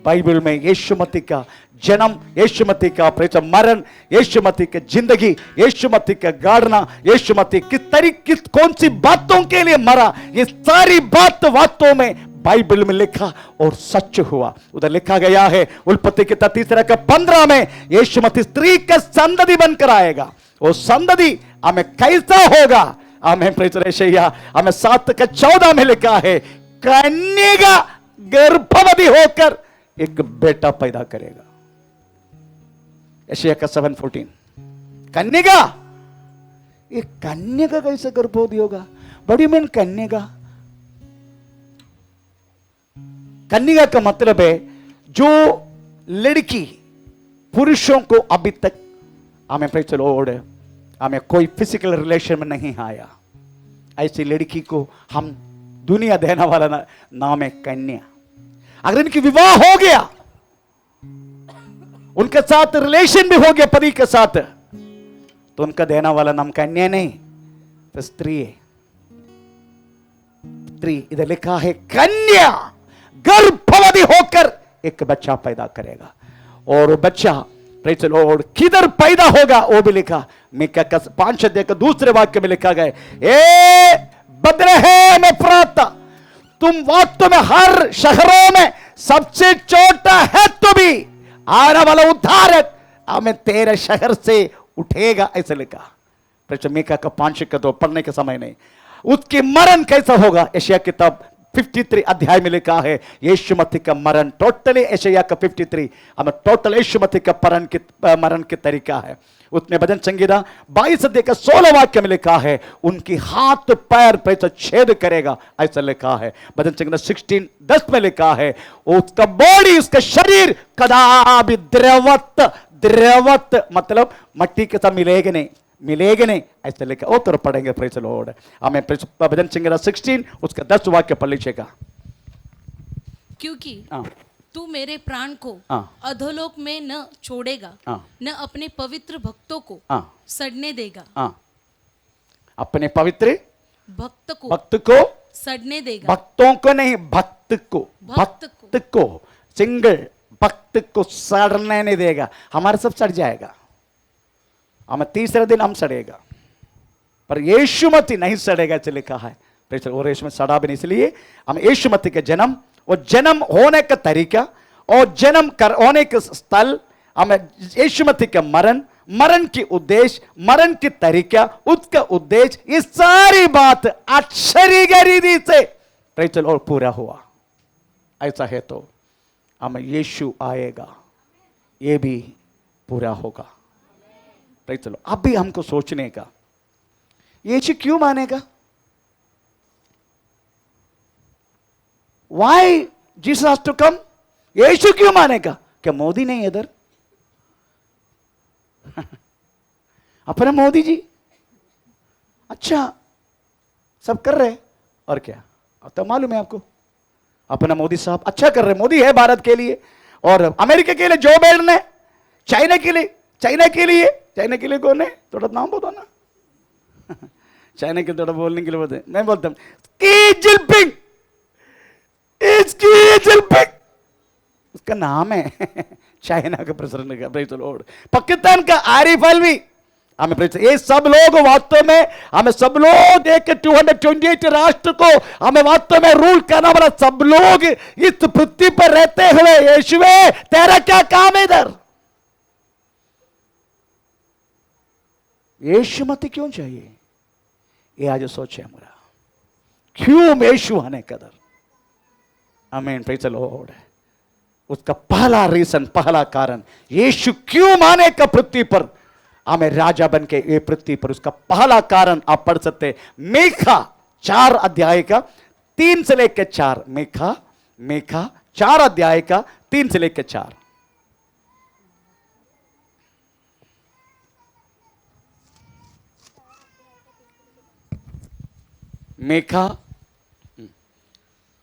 बाइबल में यीशु मसीह का जन्म, यीशु मसीह का मरण, यीशु मसीह की जिंदगी, यीशु मसीह का गाड़ना, यीशु मसीह किस तरीके कौन सी बातों के लिए मरा, ये सारी बात वास्तव में बाइबल में लिखा और सच हुआ। उधर लिखा गया है उत्पत्ति के 3:15 में यीशु मसीह स्त्री का संतति बनकर आएगा। वो संतति हमें कैसा होगा? हमें हमें 7:14 में लिखा है कन्या गर्भवती होकर एक बेटा पैदा करेगा। यशायाह का 7:14 कन्या, ये कन्या का कैसे गर्भवती होगा? बड़ी मीन कन्या, कन्या का मतलब है जो लड़की पुरुषों को अभी तक हमें हमें कोई फिजिकल रिलेशन में नहीं आया, ऐसी लड़की को हम दुनिया देने वाला नाम है कन्या। अगर इनकी विवाह हो गया, उनके साथ रिलेशन भी हो गया पति के साथ, तो उनका देना वाला नाम कन्या नहीं, तो स्त्री है। स्त्री इधर लिखा है कन्या गर्भवती होकर एक बच्चा पैदा करेगा, और बच्चा प्रेज़ द लॉर्ड किधर पैदा होगा वो भी लिखा। मीका का 5 के दूसरे वाक्य में लिखा गया, ए बथलेहम एफ्राता, तुम वास्तव में हर शहरों में सबसे छोटा है, तो भी आने वाला उद्धारक हमें तेरे शहर से उठेगा, ऐसे लिखा। मीका का 5 के 2 पढ़ने के समय नहीं। उसकी मरण कैसा होगा? यशायाह किताब 53 अध्याय में लिखा है यीशु मसीह का मरण टोटली। यशायाह का 53 हमें टोटल यीशु मसीह का मरण के तरीका है। उसमें भजन संगीता 22 अध्याय का 16 वाक्य में लिखा है उनकी हाथ पैर पे छेद करेगा, ऐसा लिखा है। भजन संगीता 16:10 में लिखा है उसका बॉडी, उसका शरीर कदापि द्रवत मतलब मट्टी के साथ मिलेगा नहीं, ऐसा लिखा। वो तो पढ़ेंगे प्रेज़ द लॉर्ड। हमें भजन संगीता 16 उसका 10 वाक्य पढ़ लीजिएगा। क्योंकि तू मेरे प्राण को अधोलोक में न छोड़ेगा, न अपने पवित्र भक्तों को सड़ने देगा। अपने पवित्र भक्त को सड़ने देगा। भक्तों को नहीं, भक्त को सिंगल भक्त को सड़ने नहीं देगा। हमारा सब सड़ जाएगा, हमें तीसरे दिन हम सड़ेगा, पर यीशु मसीह नहीं सड़ेगा, ऐसे लिखा है। और यीशु में सड़ा भी नहीं, इसलिए हम यीशु मसीह के जन्म और जन्म होने का तरीका और जन्म होने के स्थल, हमें यीशु मसीह का मरण की उद्देश्य, मरण की तरीका, उसका उद्देश्य, ये सारी बात आश्चर्य रीति से और पूरा हुआ। ऐसा है तो हमें यीशु आएगा, ये भी पूरा होगा। चलो अभी हमको सोचने का, यीशु क्यों मानेगा? Why Jesus has to come? यीशु क्यों मानेगा? क्या मोदी नहीं इधर? अपना मोदी जी अच्छा सब कर रहे, और क्या तो मालूम है आपको, अपना मोदी साहब अच्छा कर रहे। मोदी है भारत के लिए, और अमेरिका के लिए जो बाइडेन है, चाइना के लिए कौन है? थोड़ा नाम बताओ ना। चाइना के थोड़ा बोलने के लिए बोलते, मैं बोलता हूं जिनपिंग, उसका नाम है चाइना का प्रेसिडेंट का। Praise the Lord. पाकिस्तान का आरिफ अलवी, हमें ये सब लोग वास्तव में हमें सब लोग एक 228 राष्ट्र को हमें वास्तव में रूल करना वाला सब लोग इस पृथ्वी पर रहते हुए यीशुवे तेरा क्या काम है इधर? यीशु मत क्यों चाहिए? ये आज सोचे हमारा क्यों यीशु आने कदर। आमीन, प्रेज़ द लॉर्ड। उसका पहला रीजन, पहला कारण यीशु क्यों माने का पृथ्वी पर हमें राजा बन के ये पृथ्वी पर, उसका पहला कारण आप पढ़ सकते हैं मीका 4 अध्याय का 3 से लेकर 4। मीका 4 अध्याय का 3 से लेकर 4। मीका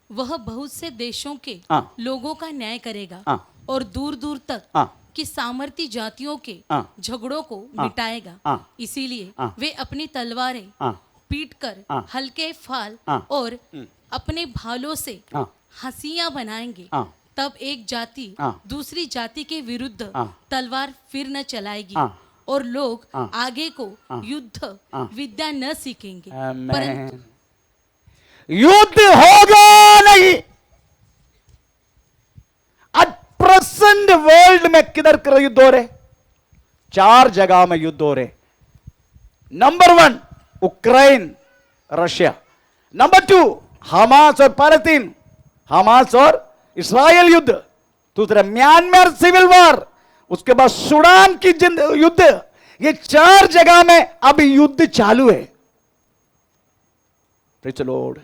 वह बहुत से देशों के हाँ। लोगों का न्याय करेगा हाँ। और दूर दूर तक हाँ। कि सामर्थी जातियों के हाँ। झगड़ों को हाँ। मिटाएगा। हाँ। इसीलिए हाँ। वे अपनी तलवारें हाँ। पीट कर हाँ। हल्के फाल हाँ। और अपने भालों से हाँ। हंसियां बनाएंगे। हाँ। तब एक जाति हाँ। दूसरी जाति के विरुद्ध हाँ। तलवार फिर न चलाएगी हाँ। और लोग हाँ। आगे को हाँ। युद्ध हाँ। विद्या न सीखेंगे। आमीन। परंतु युद्ध होगा नहीं। आज प्रेजेंट वर्ल्ड में किधर कर युद्ध हो रहे? 4 जगह में युद्ध हो रहे। Number 1 Ukraine Russia, number 2 Hamas और पैलेस्टीन, हमास और इस्राएल युद्ध, दूसरा म्यांमार सिविल वॉर, उसके बाद सूडान की युद्ध। ये 4 जगह में अब युद्ध चालू है। Praise the Lord.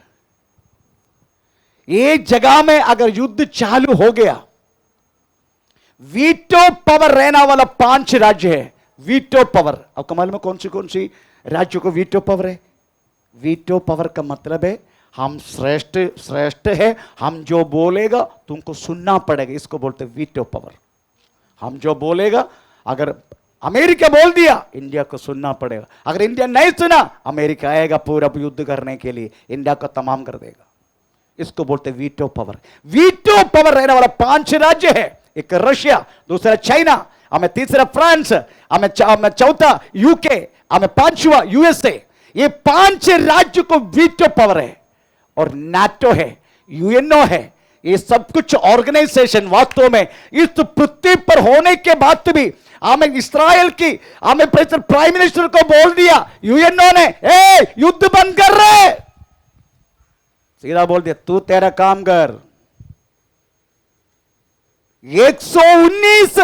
एक जगह में अगर युद्ध चालू हो गया, वीटो पावर रहने वाला 5 राज्य है। वीटो पावर, आपको मालूम है कौन सी राज्य को वीटो पावर है? वीटो पावर का मतलब है हम श्रेष्ठ है, हम जो बोलेगा तुमको सुनना पड़ेगा, इसको बोलते वीटो पावर। हम जो बोलेगा, अगर अमेरिका बोल दिया इंडिया को सुनना पड़ेगा, अगर इंडिया नहीं सुना अमेरिका आएगा पूरा युद्ध करने के लिए, इंडिया को तमाम कर देगा। इसको बोलते वीटो पावर। वीटो पावर रहने वाला 5 राज्य है। एक रशिया, दूसरा चाइना, हमें तीसरा फ्रांस, हमें चौथा यूके, हमें 5वां यूएसए। ये 5 राज्य को वीटो पावर है। और नाटो है, यूएनओ है, ये सब कुछ ऑर्गेनाइजेशन वास्तव में इस पृथ्वी पर होने के बाद भी हमें इस्राएल की हमें प्राइम मिनिस्टर को बोल दिया यूएनओ ने, युद्ध बंद कर रहे, सीधा बोल दिया तू तेरा काम कर। 119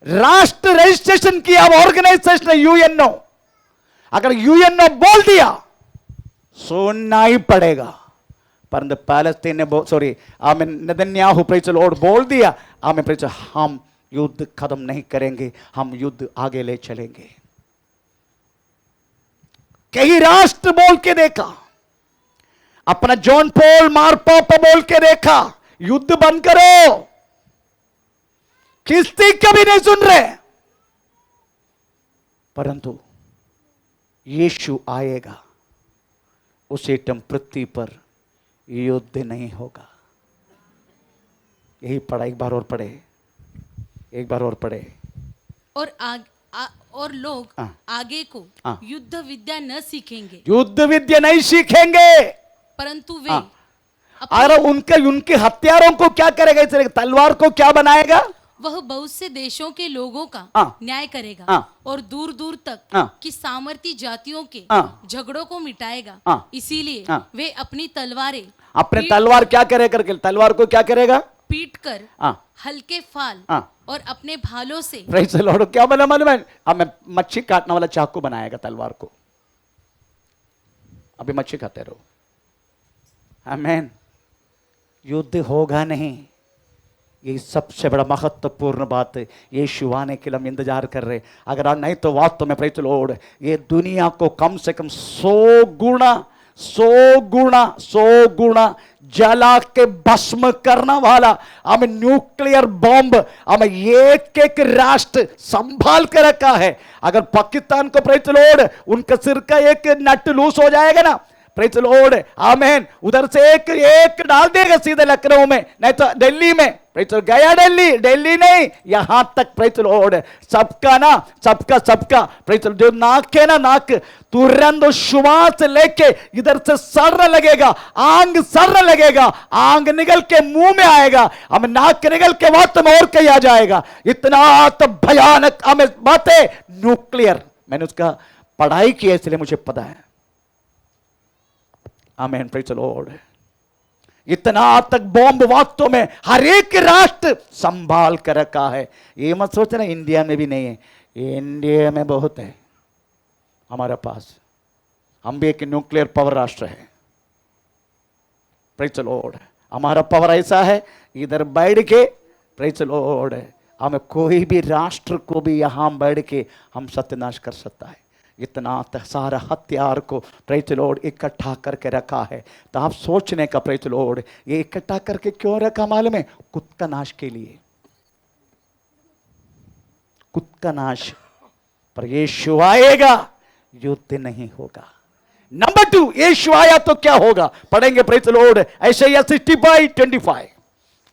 राष्ट्र रजिस्ट्रेशन किया ऑर्गेनाइजेशन यूएनओ। अगर यूएनओ बोल दिया सुनना ही पड़ेगा। परंतु पैलेस्तीन ने नेतन्याहू प्रेज़ द लॉर्ड बोल दिया, हम युद्ध खत्म नहीं करेंगे, हम युद्ध आगे ले चलेंगे। कई राष्ट्र बोल के देखा, अपना जॉन पॉल मार्पापा बोल के देखा युद्ध बंद करो, किसी कभी नहीं सुन रहे। परंतु यीशु आएगा, उसी टाइम पृथ्वी पर युद्ध नहीं होगा। यही पढ़ा, एक बार और पढ़े। और लोग हाँ। आगे को हाँ। युद्ध विद्या न सीखेंगे, युद्ध विद्या नहीं सीखेंगे। परंतु वे हाँ। अगर उनके हथियारों को क्या करेगा? इस तलवार को क्या बनाएगा? वह बहुत से देशों के लोगों का हाँ। न्याय करेगा हाँ। और दूर दूर तक हाँ। की सामर्थी जातियों के हाँ। झगड़ों को मिटाएगा। हाँ। इसीलिए हाँ। वे अपनी तलवारें अपने तलवार क्या करे करके, तलवार को क्या करेगा? पीट कर हाँ। हल्के फाल हाँ। और अपने भालों से प्रेज़ द लॉर्ड। क्या बना मालूम है? हमें मच्छी काटने वाला चाकू बनाएगा तलवार को। अभी मच्छी खाते रहो। आमीन। युद्ध होगा नहीं। ये सबसे बड़ा महत्वपूर्ण बात है। यीशु आने के लिए हम इंतजार कर रहे। अगर नहीं तो वास्तव में प्रेज़ द लॉर्ड ये दुनिया को कम से कम 100 गुना जला के भस्म करने वाला हमें न्यूक्लियर बॉम्ब हमें एक राष्ट्र संभाल के रखा है। अगर पाकिस्तान को प्रेज़ द लॉर्ड उनका सिर का एक नट लूज हो जाएगा ना, प्रेज द लॉर्ड, आमेन। उधर से एक एक डाल देगा सीधे लखनऊ में, नहीं तो दिल्ली में, प्रेज गया दिल्ली, दिल्ली नहीं, यहां तक प्रेज द लॉर्ड। सबका ना, सबका प्रेज जो नाक है ना, नाक तुरंत श्वास लेके इधर से सड़ने लगेगा, आंग सड़ने लगेगा, आंग निकल के मुंह में आएगा, हम नाक निकल के वात में और कहीं आ जाएगा। इतना तो भयानक हमें बातें, न्यूक्लियर, मैंने उसका पढ़ाई की है इसलिए मुझे पता है। आमेन, प्रेज द लॉर्ड। इतना तक बॉम्ब वास्तव में हर एक राष्ट्र संभाल कर रखा है। ये मत सोचना इंडिया में भी नहीं है, इंडिया में बहुत है हमारे पास। हम भी एक न्यूक्लियर पावर राष्ट्र है, प्रेज द लॉर्ड। हमारा पावर ऐसा है, इधर बैठ के प्रेज द लॉर्ड हमें कोई भी राष्ट्र को भी यहां बैठ के हम सत्यानाश कर सकता है। इतना सारा हथियार को प्रेज द लॉर्ड इकट्ठा करके रखा है। तो आप सोचने का, प्रेज द लॉर्ड ये इकट्ठा करके क्यों रखा मालूम है? खुद का नाश के लिए, खुद का नाश। पर यीशु आएगा, युद्ध नहीं होगा। नंबर 2, यीशु आया तो क्या होगा? पढ़ेंगे प्रेज द लॉर्ड यशायाह 65:25,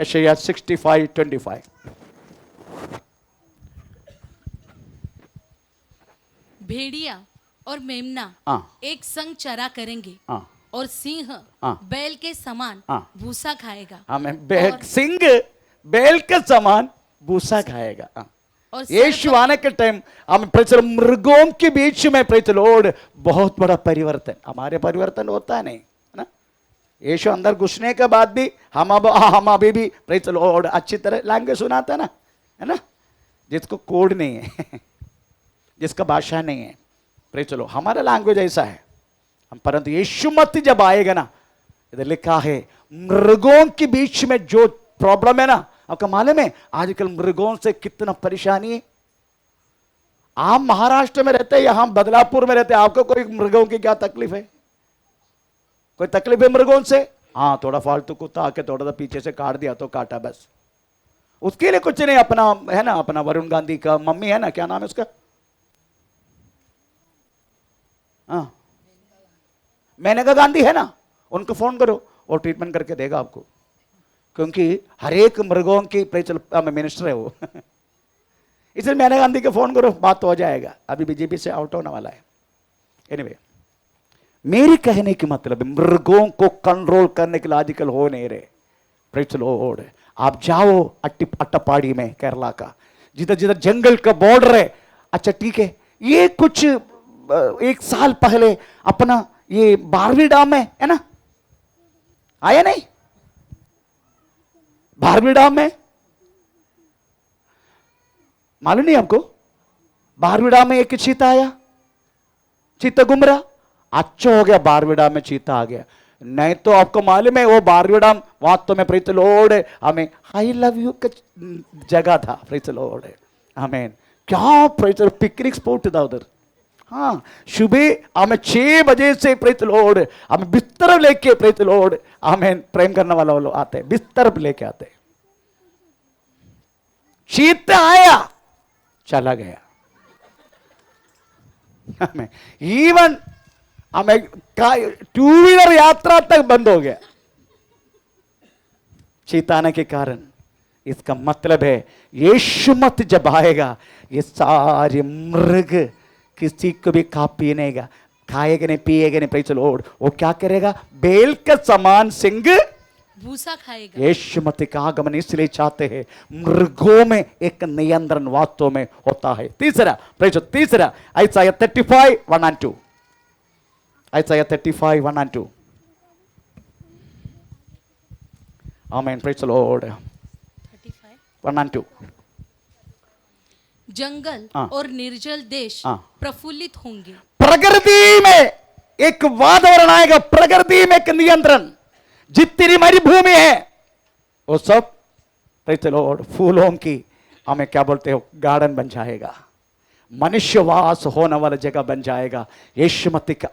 यशायाह 65:25। भेड़िया और मेमना एक संग चरा करेंगे, और सिंह बैल के समान भूसा खाएगा। हमें सिंह बैल के समान भूसा खाएगा। और यीशु आने के टाइम हम मृगों के बीच में प्रेज द लॉर्ड बहुत बड़ा परिवर्तन, हमारे परिवर्तन होता है नहीं, है ना? यीशु अंदर घुसने के बाद भी हम अभी भी प्रेज द लॉर्ड अच्छी तरह लैंग्वेज सुनाता है ना, है ना? जिसको कोड नहीं है जिसका भाषा नहीं है, प्रेज द लॉर्ड, हमारा लैंग्वेज ऐसा है हम। परंतु यीशु मसीह जब आएगा ना, इधर लिखा है मृगों के बीच में जो प्रॉब्लम है ना, आपका मालूम है आजकल मृगों से कितना परेशानी है। आप महाराष्ट्र में रहते हैं, यहां बदलापुर में रहते हैं, आपको कोई मृगों की क्या तकलीफ है? कोई तकलीफ है मृगों से? हाँ, थोड़ा फालतू कुत्ता आके थोड़ा सा पीछे से काट दिया तो काटा, बस, उसके लिए कुछ नहीं। अपना है ना, अपना वरुण गांधी का मम्मी है ना, क्या नाम है उसका? हाँ, मेनका गांधी है ना, उनको फोन करो, वो ट्रीटमेंट करके देगा आपको, क्योंकि हर एक मृगों की मिनिस्टर है वो इसलिए मेनका गांधी को फोन करो, बात तो हो जाएगा। अभी बीजेपी से आउट होने वाला है। एनीवे, मेरी कहने की मतलब मृगों को कंट्रोल करने के लिए आजकल हो नहीं रहे, प्रेज द लॉर्ड। आप जाओ अट्टापाड़ी में, केरला का, जिधर जिधर जंगल का बॉर्डर है। अच्छा ठीक है, ये कुछ 1 साल पहले अपना ये बारवी डैम है ना, आया नहीं? बारवी डैम में मालूम नहीं आपको? बारवी डैम में एक चीता आया, चीता घूम रहा, अच्छा हो गया बारवी डैम में चीता आ गया, नहीं तो आपको मालूम है वो बारवी डैम वास्तव में प्रेज द लॉर्ड हमें आई लव यू का जगह था, प्रेज द लॉर्ड आमीन। क्या प्रेज द पिकनिक स्पॉट था उधर। हाँ, सुबह हमें 6 बजे से प्रेज द लॉर्ड हमें बिस्तर लेके प्रेज द लॉर्ड आमीन प्रेम करने वाला वो लोग आते हैं, बिस्तर लेके आते हैं। चीता आया, चला गया, हमें इवन हमें 2 व्हीलर यात्रा तक बंद हो गया चीता आने के कारण। इसका मतलब है यीशु मसीह जब आएगा, ये सारे मृग किसी को भी खा पीनेगा, खाएगा नहीं, पिएगा नहीं, प्रेज द लॉर्ड। वो क्या करेगा? बैल के समान सिंह भूसा खाएगा। यीशु मसीह का आगमन इसलिए चाहते हैं, मृगों में एक नियंत्रण वास्तव में होता है। तीसरा यशायाह 35:1-2, यशायाह 35:1-2। आमीन, प्रेज द लॉर्ड। 1-2। जंगल और निर्जल देश प्रफुल्लित होंगे। प्रकृति में एक वातावरण आएगा, प्रकृति में एक नियंत्रण। जितनी मरुभूमि है वो सब प्रेज द लॉर्ड फूलों की हमें क्या बोलते हो, गार्डन बन जाएगा, मनुष्यवास होने वाला जगह बन जाएगा। यीशु मसीह के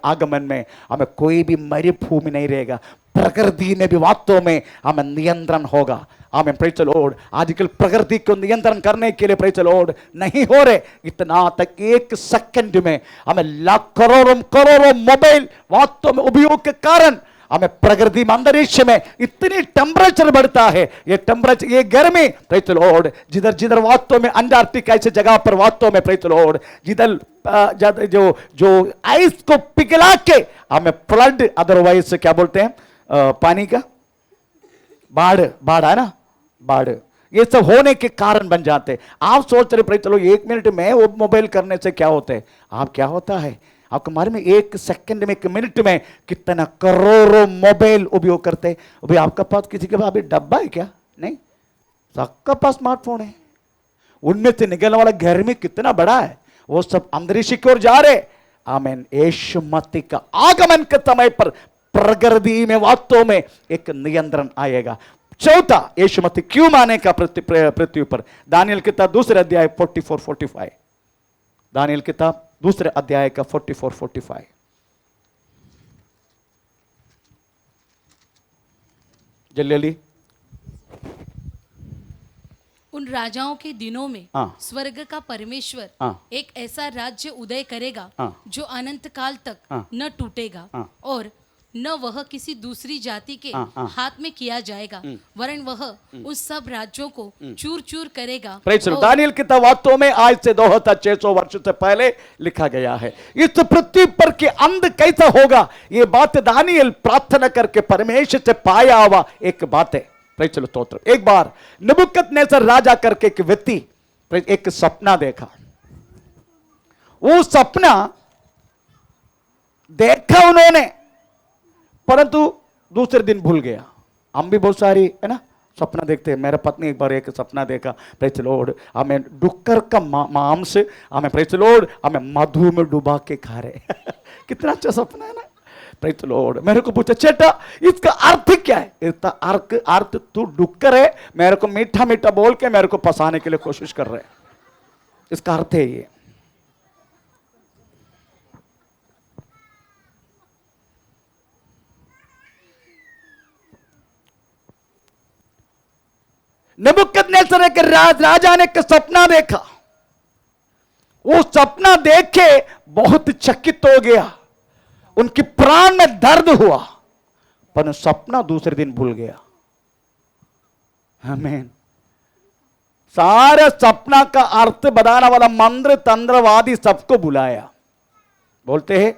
आगमन में हमें कोई भी मरुभूमि नहीं रहेगा, प्रकृति में भी वास्तव में हमें नियंत्रण होगा। आमेन प्रेज द लॉर्ड। आजकल प्रकृति को नियंत्रण करने के लिए प्रेज द लॉर्ड नहीं हो रहे। इतना तक एक सेकंड में हमें लाख करोड़ों करोड़ों मोबाइल वास्तव में उपयोग के कारण हमें प्रकृति में अंतरिक्ष में इतनी टेम्परेचर बढ़ता है। ये टेम्परेचर, ये गर्मी प्रेज द लॉर्ड, जिधर जिधर वास्तव में अंटार्कटिका ऐसे जगह पर वास्तव में प्रेज द लॉर्ड जिधर जो आइस को पिघला के हमें फ्लड, अदरवाइज क्या बोलते हैं, पानी का बाढ़ है ना, बाढ़, ये सब होने के कारण बन जाते। आप सोच रहे प्रेज चलो 1 मिनट में वो मोबाइल करने से क्या होता है, आप क्या होता है आपके मारे में 1 सेकंड में 1 मिनट में कितना करोड़ों मोबाइल उपयोग करते हैं। अभी आपका पास किसी के पास अभी डब्बा है क्या? नहीं, सबका पास स्मार्टफोन है। उनमें से निकलने वाला गर्मी कितना बड़ा है, वो सब अंतरिक्ष की ओर जा रहे। आमीन। यीशु मसीह का आगमन के समय पर प्रकृति में वास्तव में एक नियंत्रण आएगा। चौथा, यीशु मसीह क्यों माने का पृथ्वी पर। दानियल किताब 2 अध्याय 44-45, दानियल किताब 2 अध्याय का 44-45। जल्दी। उन राजाओं के दिनों में हाँ। स्वर्ग का परमेश्वर हाँ। एक ऐसा राज्य उदय करेगा हाँ। जो अनंत काल तक हाँ। न टूटेगा हाँ। और न वह किसी दूसरी जाति के हाँ। हाँ। हाथ में किया जाएगा, वरन वह उस सब राज्यों को चूर चूर करेगा। प्रेज और दानियल किताब वास्तव में आज से 2600 वर्ष से पहले लिखा गया है। इस पृथ्वी पर के अंत कैसा होगा, ये बात दानियल प्रार्थना करके परमेश्वर से पाया हुआ एक बात है। प्रेज चलो स्तोत्र। एक बार नबूकदनेस्सर राजा करके एक व्यक्ति एक सपना देखा। वो सपना देखा उन्होंने, परंतु दूसरे दिन भूल गया। हम भी बहुत सारी है ना सपना देखते हैं। मेरा पत्नी एक बार एक सपना देखा, प्रेज लॉर्ड, हमें डुक्कर का मांस हमें प्रेज लॉर्ड हमें मधु में डुबा के खा रहे कितना अच्छा सपना है ना, प्रेज लॉर्ड। मेरे को पूछा चेटा इसका अर्थ क्या है। इसका अर्थ तू डुक्कर है, मेरे को मीठा मीठा बोल के मेरे को फंसाने के लिए कोशिश कर रहे, इसका अर्थ है ये। नबूकदनेस्सर के राजा ने एक सपना देखा। वो सपना देखे बहुत चकित हो गया, उनके प्राण में दर्द हुआ, पर सपना दूसरे दिन भूल गया। आमीन। सारे सपना का अर्थ बताने वाला मंत्र तंत्रवादी सबको बुलाया, बोलते हैं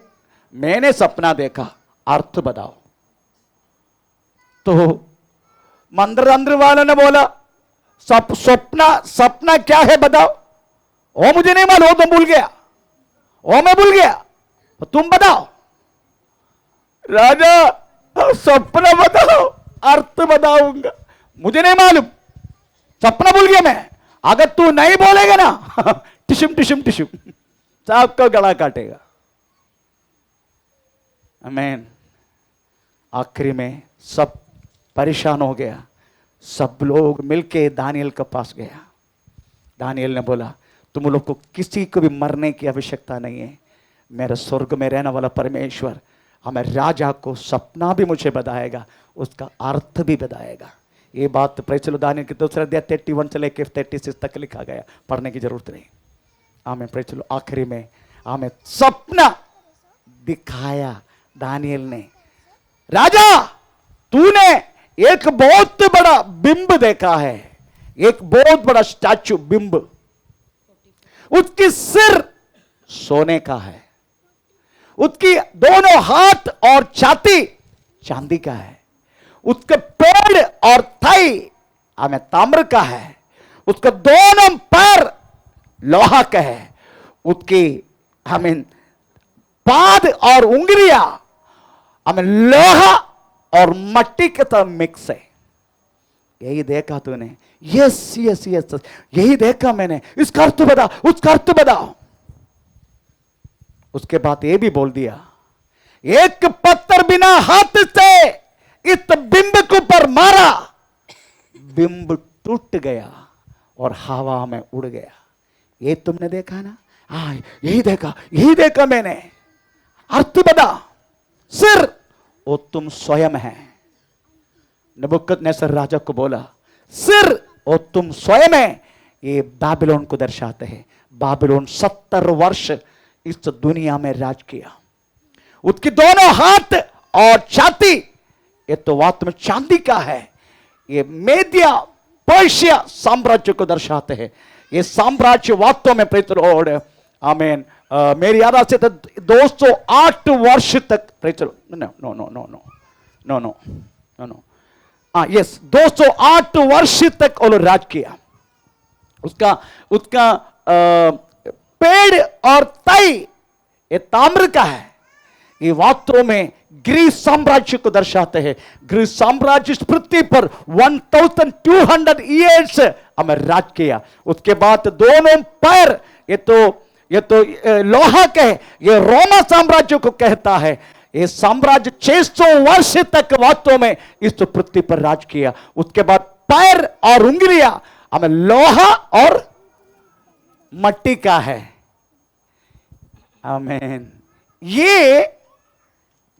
मैंने सपना देखा, अर्थ बताओ। तो मंत्र तंत्र वालों ने बोला सपना क्या है बताओ। ओ मुझे नहीं मालूम, तुम भूल गया, ओ मैं भूल गया, तो तुम बताओ। राजा सपना बताओ, अर्थ बताऊंगा। मुझे नहीं मालूम, सपना भूल गया मैं। अगर तू नहीं बोलेगा ना टिशुम टिशुम टिशुम सबका गला काटेगा। आमीन। आखिरी में सब परेशान हो गया, सब लोग मिलके दानियल के पास गया। दानियल ने बोला तुम लोग को किसी को भी मरने की आवश्यकता नहीं है, मेरे स्वर्ग में रहने वाला परमेश्वर हमें राजा को सपना भी मुझे बताएगा, उसका अर्थ भी बताएगा। ये बात प्रेज चलो दानियल के 2 अध्याय 31 से लेकर 36 तक लिखा गया, पढ़ने की जरूरत नहीं। आमीन। प्रेज चलो आखिरी में हमें सपना दिखाया दानियल ने। राजा तूने एक बहुत बड़ा बिंब देखा है, एक बहुत बड़ा स्टैचू बिंब, उसकी सिर सोने का है, उसकी दोनों हाथ और छाती चांदी का है, उसके पेड़ और थाई हमें ताम्र का है, उसका दोनों पैर लोहा का है, उसकी हमें पाद और उंगलियां हमें लोहा और मट्टी के साथ मिक्स है। यही देखा तूने? यस यस यस, यही देखा मैंने। इसका अर्थ बता, उसका अर्थ बताओ। उसके बाद ये भी बोल दिया एक पत्थर बिना हाथ से इस बिंब के ऊपर मारा, बिंब टूट गया और हवा में उड़ गया। ये तुमने देखा ना? हाँ यही देखा मैंने। अर्थ बता। सिर वो तुम स्वयं है। नबूकदनेस्सर राजा को बोला सिर और तुम स्वयं है, ये बाबिलोन को दर्शाते हैं। बाबिलोन 70 वर्ष इस दुनिया में राज किया। उसकी दोनों हाथ और छाती ये तो वास्तव में चांदी का है। ये मेदिया पर्शिया साम्राज्य को दर्शाते हैं। ये साम्राज्य वास्तव में प्रेज द लॉर्ड, आमीन, मेरी याद से तो 208 वर्ष तक, praise the lord, no no no no no no no no, yes, 208 वर्ष तक वो राज किया। उसका उसका पेड़ और तई ये ताम्र का है। ये वास्तव में ग्रीस साम्राज्य को दर्शाते हैं। ग्रीस साम्राज्य इस पृथ्वी पर 1200 ईयर्स हमें राज किया। उसके बाद दोनों पैर ये तो लोहा के, ये रोमा साम्राज्य को कहता है। ये साम्राज्य 600 वर्ष तक वास्तव में इस पृथ्वी पर राज किया। उसके बाद पैर और उंगलियां हमें लोहा और मट्टी का है। आमीन। ये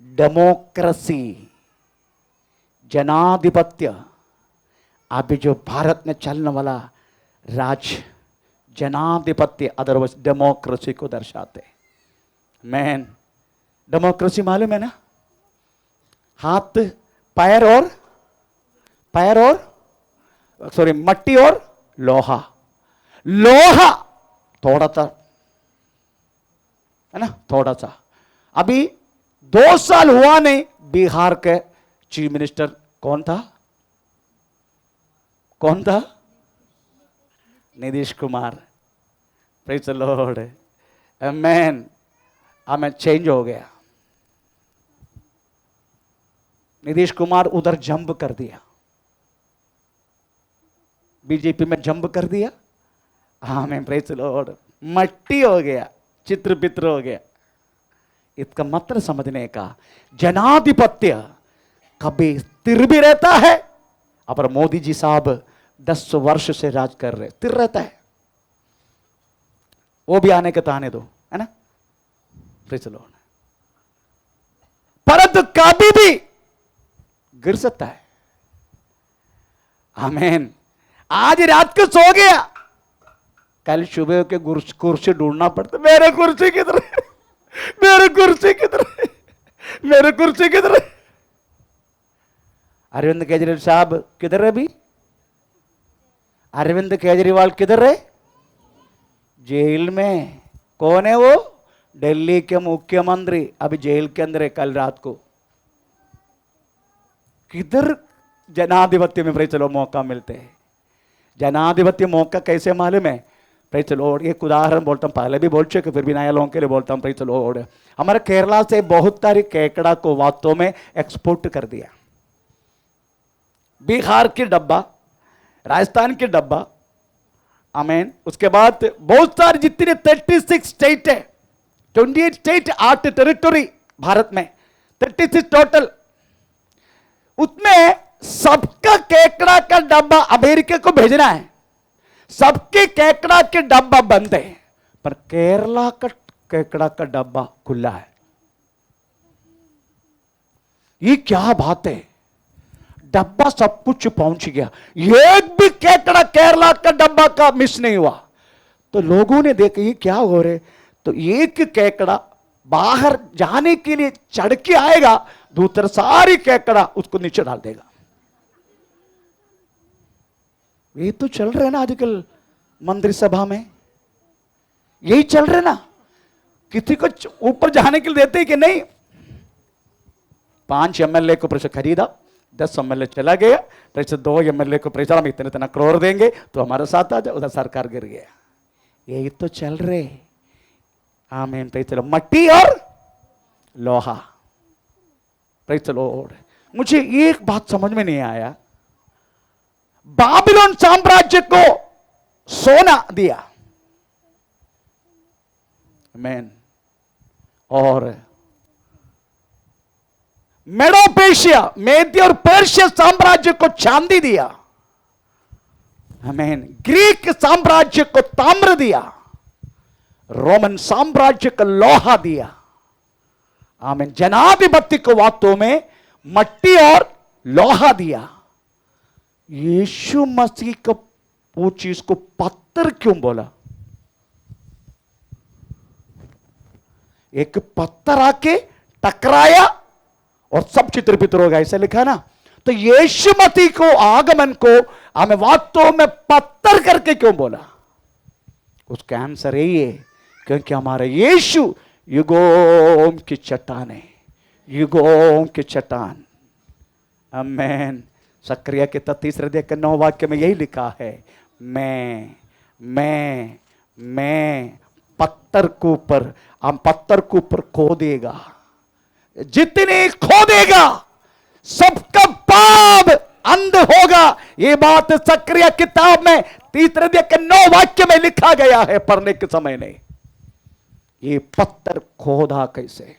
डेमोक्रेसी, जनाधिपत्य, अभी जो भारत में चलने वाला राज जनाधिपत्य, अदरवाइज डेमोक्रेसी को दर्शाते। मैन, डेमोक्रेसी मालूम है ना? हाथ, पैर और सॉरी मट्टी और लोहा। लोहा थोड़ा सा है ना, थोड़ा सा। अभी 2 साल हुआ नहीं, बिहार के चीफ मिनिस्टर कौन था? Nitish Kumar. Praise the Lord, आमीन। हमें चेंज हो गया। नीतीश कुमार उधर जंप कर दिया, बीजेपी में जंप कर दिया। आमीन, प्रेज द लॉर्ड। मट्टी हो गया, चित्र पित्र हो गया। इसका मतलब समझने का, जनाधिपत्य कभी स्थिर भी रहता है। अब मोदी जी साहब 10 वर्ष से राज कर रहे, स्थिर रहता है। वो भी आने के तो आने दो, है ना, प्रेज द लॉर्ड। परंतु कभी भी गिर सकता है। आमीन। आज रात को सो गया, कल सुबह के कुर्सी ढूंढना पड़ता। मेरे कुर्सी किधर है? मेरे कुर्सी किधर है? मेरे कुर्सी किधर है? अरविंद केजरीवाल साहब किधर है? अभी अरविंद केजरीवाल किधर है? जेल में। कौन है वो? दिल्ली के मुख्यमंत्री, अभी जेल के अंदर है, कल रात को। किधर जनाधिपत्य में प्रेज द लॉर्ड मौका मिलते हैं? जनाधिपत्य मौका कैसे मालूम है? प्रेज द लॉर्ड, एक उदाहरण बोलता हूं, पहले भी बोल चुके, फिर भी नया लोगों के लिए बोलता हूं। प्रेज द लॉर्ड, हमारे केरला से बहुत सारी केकड़ा को वास्तव में एक्सपोर्ट कर दिया। बिहार की डब्बा, राजस्थान की डब्बा, आमीन। उसके बाद बहुत सारे जितने 36 स्टेट है, 28 स्टेट 8 टेरिटोरी भारत में, 36 टोटल। उसमें सबका केकड़ा का डब्बा अमेरिका को भेजना है। सबके केकड़ा के डब्बा बंद है, पर केरला का केकड़ा का डब्बा खुला है। ये क्या बात है? डब्बा सब कुछ पहुंच गया, एक भी केकड़ा केरला का डब्बा का मिस नहीं हुआ। तो लोगों ने देखा ये क्या हो रहे, तो एक केकड़ा बाहर जाने के लिए चढ़ के आएगा, दूसरा सारी केकड़ा उसको नीचे डाल देगा। ये तो चल रहे ना आजकल मंत्रिसभा में, यही चल रहे ना। किसी को ऊपर जाने के लिए देते कि नहीं? 5 एमएलए को परिषद खरीदा, 10 एमएलए चला गया, परिषद 2 एमएलए को परिषद हम इतना करोड़ देंगे तो हमारे साथ आ जाए, उधर सरकार गिर गया। यही तो चल रहे। आमीन, प्रेज द लॉर्ड। मट्टी और लोहा, प्रेज द लॉर्ड। मुझे एक बात समझ में नहीं आया, बाबिलोन साम्राज्य को सोना दिया, आमीन, और मेडोपेशिया, मेदी और पर्शिया साम्राज्य को चांदी दिया, आमीन। ग्रीक साम्राज्य को ताम्र दिया, रोमन साम्राज्य को लोहा दिया, आमीन। जनाधिपत्य को वास्तव में मट्टी और लोहा दिया। यीशु मसीह को वो चीज को पत्थर क्यों बोला? एक पत्थर आके टकराया और सब चित्र पित्र हो गया, ऐसा लिखा ना। तो यीशु मसीह को आगमन को हमें वास्तव में पत्थर करके क्यों बोला? उसका आंसर यही है, क्योंकि हमारा यीशु युगों की चट्टान है, युगों की चट्टान। आमीन। सक्रिया के 33 अध्याय के 9 वाक्य में यही लिखा है, मैं पत्थर के ऊपर, हम पत्थर के ऊपर खोदेगा, जितने खोदेगा सबका पाप अंध होगा। ये बात सक्रिया किताब में 3 अध्याय के 9 वाक्य में लिखा गया है पढ़ने के समय ने। ये पत्थर खोदा कैसे?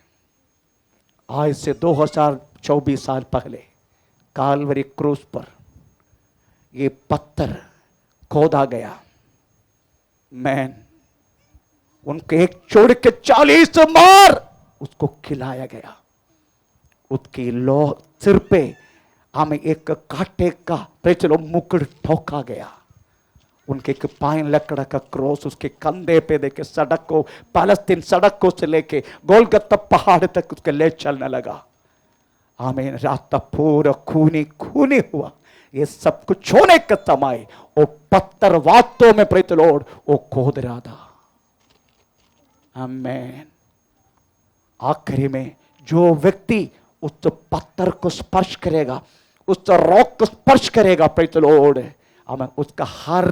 आज से 2024 साल पहले कालवरी क्रूस पर ये पत्थर खोदा गया। मैन उनके एक छोड़ के 40 मार उसको खिलाया गया। उसकी लो सिर पे हमें एक कांटे का चलो मुकुट ठोका गया। उनके एक पाइन लकड़ा का क्रॉस उसके कंधे पे देके सड़क को, पैलेस्तीन सड़क को से लेके गोलगत्ता पहाड़ तक उसके ले चलने लगा। आमीन। रात पूरा खूनी खूनी हुआ। ये सब कुछ होने का समय वो पत्थर वास्तव में प्रेत लॉर्ड वो खोद रहा था। आमीन। आखिरी में जो व्यक्ति उस पत्थर को स्पर्श करेगा, उस रॉक को स्पर्श करेगा, प्रेत लॉर्ड, हमें उसका हर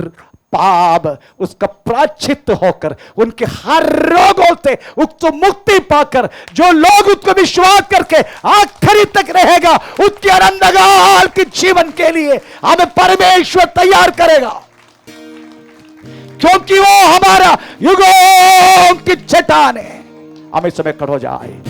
पाप उसका प्रायश्चित होकर, उनके हर रोगों से उसको मुक्ति पाकर, जो लोग उसको विश्वास करके आखिरी तक रहेगा, उसके अनंतकाल के जीवन के लिए हमें परमेश्वर तैयार करेगा, क्योंकि वो हमारा युगों की चट्टान है। हमें समय खड़ो जाए।